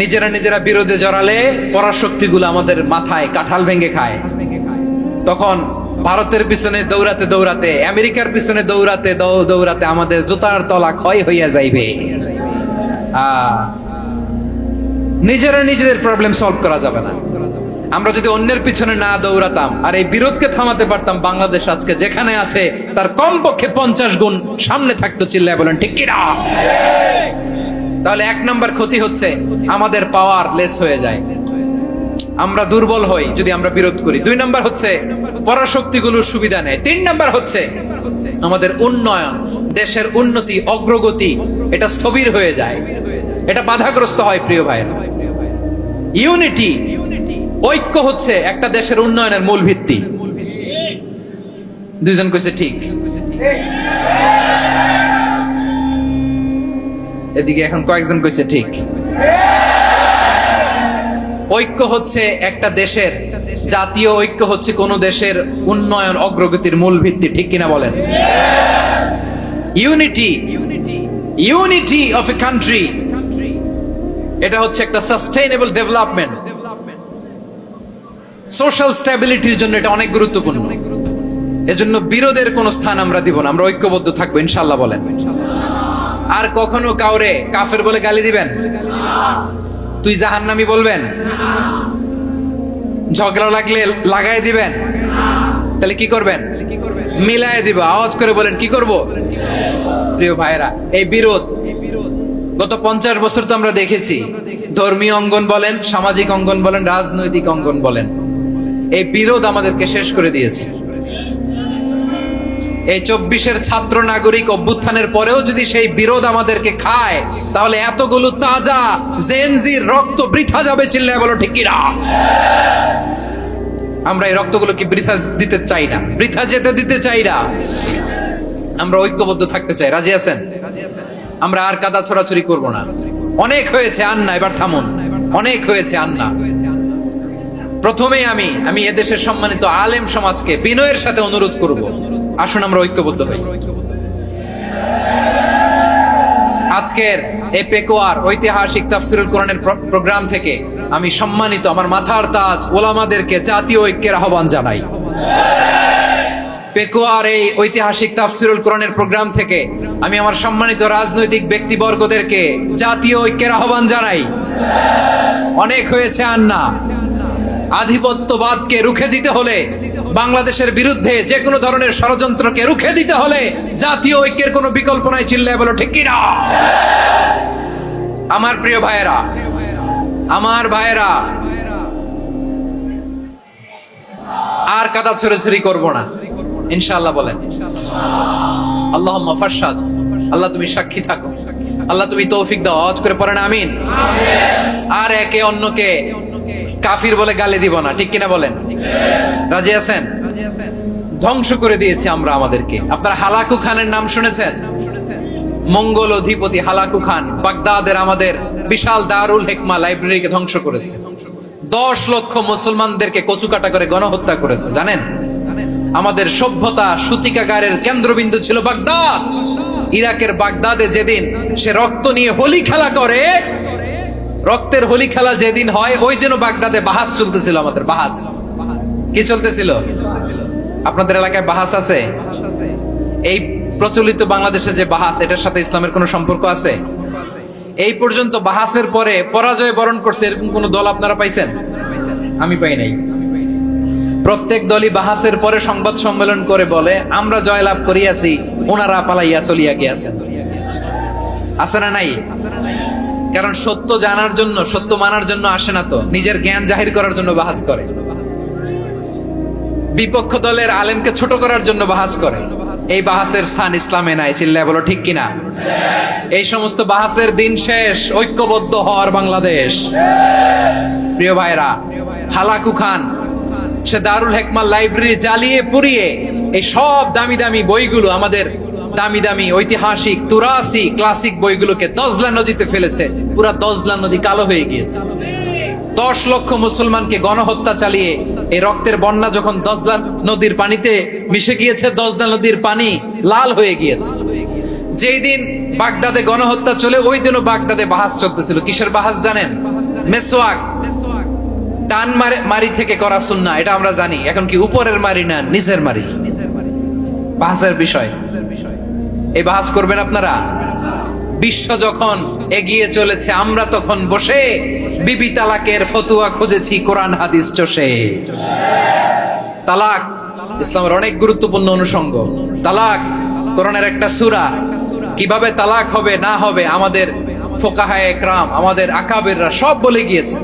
নিজেরা বিরোধে জড়ালে পরাশক্তিগুলো আমাদের মাথায় কাঁঠাল ভেঙে খায়। তখন ভারতের পিছনে দৌড়াতে, আমেরিকার পিছনে দৌড়াতে আমাদের জুতার তলা ক্ষয় হইয়া যাইবে। নিজেদের প্রবলেম সলভ করা যাবে না। আমরা যদি অন্যের পিছনে না দৌড়াতাম আর এই বিরোধকে থামাতে পারতাম, বাংলাদেশ আজকে যেখানে আছে তার কমপক্ষে 50 গুণ সামনে থাকতো। চিল্লায় বলেন ঠিক কিনা? তাহলে 1 নম্বর ক্ষতি হচ্ছে, আমাদের পাওয়ার লেস হয়ে যায়, আমরা দুর্বল হই যদি আমরা বিরোধ করি। 2 নম্বর হচ্ছে, পরাশক্তিগুলোর সুবিধা নেয়। 3 নম্বর হচ্ছে, আমাদের উন্নয়ন, দেশের উন্নতি, অগ্রগতি, এটা স্থবির হয়ে যায়, এটা বাধাগ্রস্ত হয়। প্রিয় ভাইরা, ঐক্য হচ্ছে একটা দেশের উন্নয়নের মূল ভিত্তি। দুইজন কইছে ঠিক। এদিকে এখন কয়েকজন কইছে ঠিক। ঐক্য হচ্ছে একটা দেশের, জাতীয় ঐক্য হচ্ছে কোন দেশের উন্নয়ন অগ্রগতির মূল ভিত্তি, ঠিক কিনা বলেন? ইউনিটি অফ এ কান্ট্রি, এটা হচ্ছে একটা সাস্টেইনেবল ডেভেলপমেন্ট, সোশ্যাল স্ট্যাবিলিটির জন্য এটা অনেক গুরুত্বপূর্ণ। এজন্য বিরোধের কোনো স্থান আমরা দিব না, আমরা ঐক্যবদ্ধ থাকবো ইনশাআল্লাহ বলেন। আর কখনো কাউরে কাফের বলে গালি দিবেন? তুই জাহান্নামী বলবেন? ঝগড়া লাগলে লাগাই দিবেন? তাহলে কি করবেন? মিলায় দিব। আওয়াজ করে বলেন কি করব? প্রিয় ভাইরা, এই বিরোধ গত 50 বছর তো আমরা দেখেছি। ধর্মীয় অঙ্গন বলেন, সামাজিক অঙ্গন বলেন, রাজনৈতিক অঙ্গন বলেন, এই বিরোধ আমাদেরকে শেষ করে দিয়েছে। এই 24-এর ছাত্র নাগরিক অভ্যুত্থানের পরেও যদি সেই বিরোধ আমাদেরকে খায়, তাহলে এতগুলো তাজা জেনজির রক্ত বৃথা যাবে। চিল্লায় বলো ঠিক কিনা? আমরা এই রক্তগুলোকে বৃথা দিতে চাই না, বৃথা যেতে দিতে চাই না। আমরা ঐক্যবদ্ধ থাকতে চাই। রাজি আছেন? আমরা আর কাদা ছড়াছড়ি করব না। অনেক হয়েছে, আন্না এবার থামুন। অনেক হয়েছে, আন্না। প্রথমেই আমি এদেশের সম্মানিত আলেম সমাজকে বিনয়ের সাথে অনুরোধ করব, আসুন আমরা ঐক্যবদ্ধ হই। আজকের এই পেকুয়ার ঐতিহাসিক তাফসীরুল কোরআনের প্রোগ্রাম থেকে আমি সম্মানিত আমার মাথার তাজ ওলামাদেরকে জাতীয় ঐক্যের আহ্বান জানাই। পেকুয়ার এই ঐতিহাসিক তাফসীরুল কোরআনের প্রোগ্রাম থেকে আমি আমার সম্মানিত রাজনৈতিক ব্যক্তিবর্গদেরকে জাতীয় ঐক্যের আহ্বান জানাই। অনেক হয়েছে, আন্না। আধিপত্যবাদকে রুখে দিতে হলে, বাংলাদেশের বিরুদ্ধে যে কোনো ধরনের ষড়যন্ত্রকে রুখে দিতে হলে জাতীয় ঐক্যের কোনো বিকল্প নাই। চিল্লায় বলো ঠিক কিনা? আমার প্রিয় ভাইয়েরা, আমার ভাইয়েরা, আর কাদা ছড়াছড়ি করব না ইনশাআল্লাহ বলেন। আল্লাহুম্মা ফাশহাদ। আল্লাহ তুমি সাক্ষী থাকো, আল্লাহ তুমি তৌফিক দাও। আওয়াজ করে পড়েন আমিন। আর একে অন্যকে কাফির বলে গালি দিব না, ঠিক কিনা বলেন? রাজি আছেন? ধ্বংস করে দিয়েছি আমরা আমাদেরকে। আপনারা হালাকু খানের নাম শুনেছেন? মঙ্গল অধিপতি হালাকু খান বাগদাদের আমাদের বিশাল দারুল হিকমা লাইব্রেরিকে ধ্বংস করেছে। 10 লক্ষ মুসলমানদেরকে কচুকাটা করে গণহত্যা করেছে। জানেন, আমাদের সভ্যতা সূতিকাগারের কেন্দ্রবিন্দু ছিল বাগদাদ। ইরাকের বাগদাদে যেদিন সে রক্ত নিয়ে হোলি খেলা করে, রক্তের হোলি খেলা যেদিন হয়, ওই দিনও বাগদাদে বাহাস চলতেছিল। আমাদের বাহাস কি চলতেছিল? আপনাদের এলাকায় বাহাস আছে? এই প্রচলিত বাংলাদেশে যে বাহাস, এটার সাথে ইসলামের কোনো সম্পর্ক আছে? এই পর্যন্ত বাহাসের পরে পরাজয় বরণ করছে এরকম কোন দল আপনারা পাইছেন? আমি পাই নাই। প্রত্যেক দলই বাহাসের পরে সংবাদ সম্মেলন করে বলে আমরা জয়লাভ করিয়াছি, ওনারা পালাইয়া চলিয়া গিয়াছেন। আছে না নাই? কারণ সত্য জানার জন্য, সত্য মানার জন্য আসে না তো, নিজের জ্ঞান জাহির করার জন্য বাহাস করে। বিপক্ষ দলের আলেমকে ছোট করার জন্য বাহাস করে। এই বাহাসের স্থান ইসলামে নাই। চিল্লায় বলো ঠিক কিনা? এই সমস্ত বাহাসের দিন শেষ। ঐক্যবদ্ধ হওয়ার বাংলাদেশ। প্রিয় ভাইরা, হালাকু খান সে দারুল হিকমা লাইব্রেরি জ্বালিয়ে পুড়িয়ে এই সব দামি দামি বইগুলো, আমাদের দামি দামি ঐতিহাসিক তুরাসি ক্লাসিক বইগুলোকে দজলা নদীতে ফেলেছে। পুরা দজলা নদী কালো হয়ে গিয়েছে। 10 লক্ষ মুসলমানকে গণহত্যা চালিয়ে এই রক্তের বন্যা যখন দজলা নদীর পানিতে মিশে গিয়েছে, দজলা নদীর পানি লাল হয়ে গিয়েছে। যেই দিন বাগদাদে গণহত্যা চলে, ওই দিনও বাগদাদে বাহাস চলতেছিল। কিসের বাহাস জানেন? মেসওয়াক, টান মারি থেকে করা সুন্নাহ, এটা আমরা জানি। এখন কি উপরের মারি না নিচের মারি? বাহাসের বিষয়। এই বাহাস করবেন আপনারা? বিশ্ব যখন এগিয়ে চলেছে, আমরা তখন বসে বিবি তালাকের ফতুয়া খুঁজেছি কোরআন হাদিস চষে। তালাক ইসলামের অনেক গুরুত্বপূর্ণ অনুষঙ্গ। তালাক কোরআনের একটা সূরা। কিভাবে তালাক হবে না হবে আমাদের ফুকাহায়ে ইকরাম, আমাদের আকাবিররা সব বলে গিয়েছে,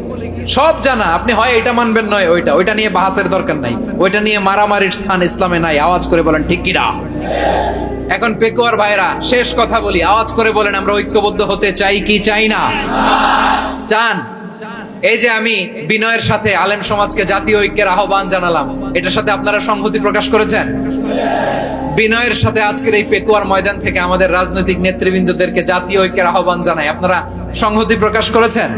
সব জানা। আপনি হয় এটা মানবেন, নয় ওইটা নিয়ে বাহাসের দরকার নাই। ওইটা নিয়ে মারামারির স্থান ইসলামে নাই। আওয়াজ করে বলেন ঠিক কিনা? এখন পেকুয়ার ভাইরা, শেষ কথা বলি, আওয়াজ করে বলেন আমরা ঐক্যবদ্ধ হতে চাই কি চাই না? চান? এই যে আমি বিনয়ের সাথে আলেম সমাজকে জাতীয় ঐক্যের আহ্বান জানালাম, এটার সাথে আপনারা সংহতি প্রকাশ করেছেন? বিনয়ের সাথে আজকের এই পেকুয়ার ময়দান থেকে আমাদের রাজনৈতিক নেতৃবৃন্দদেরকে জাতীয় ঐক্যের আহ্বান জানাই, আপনারা সংহতি প্রকাশ করেছেন।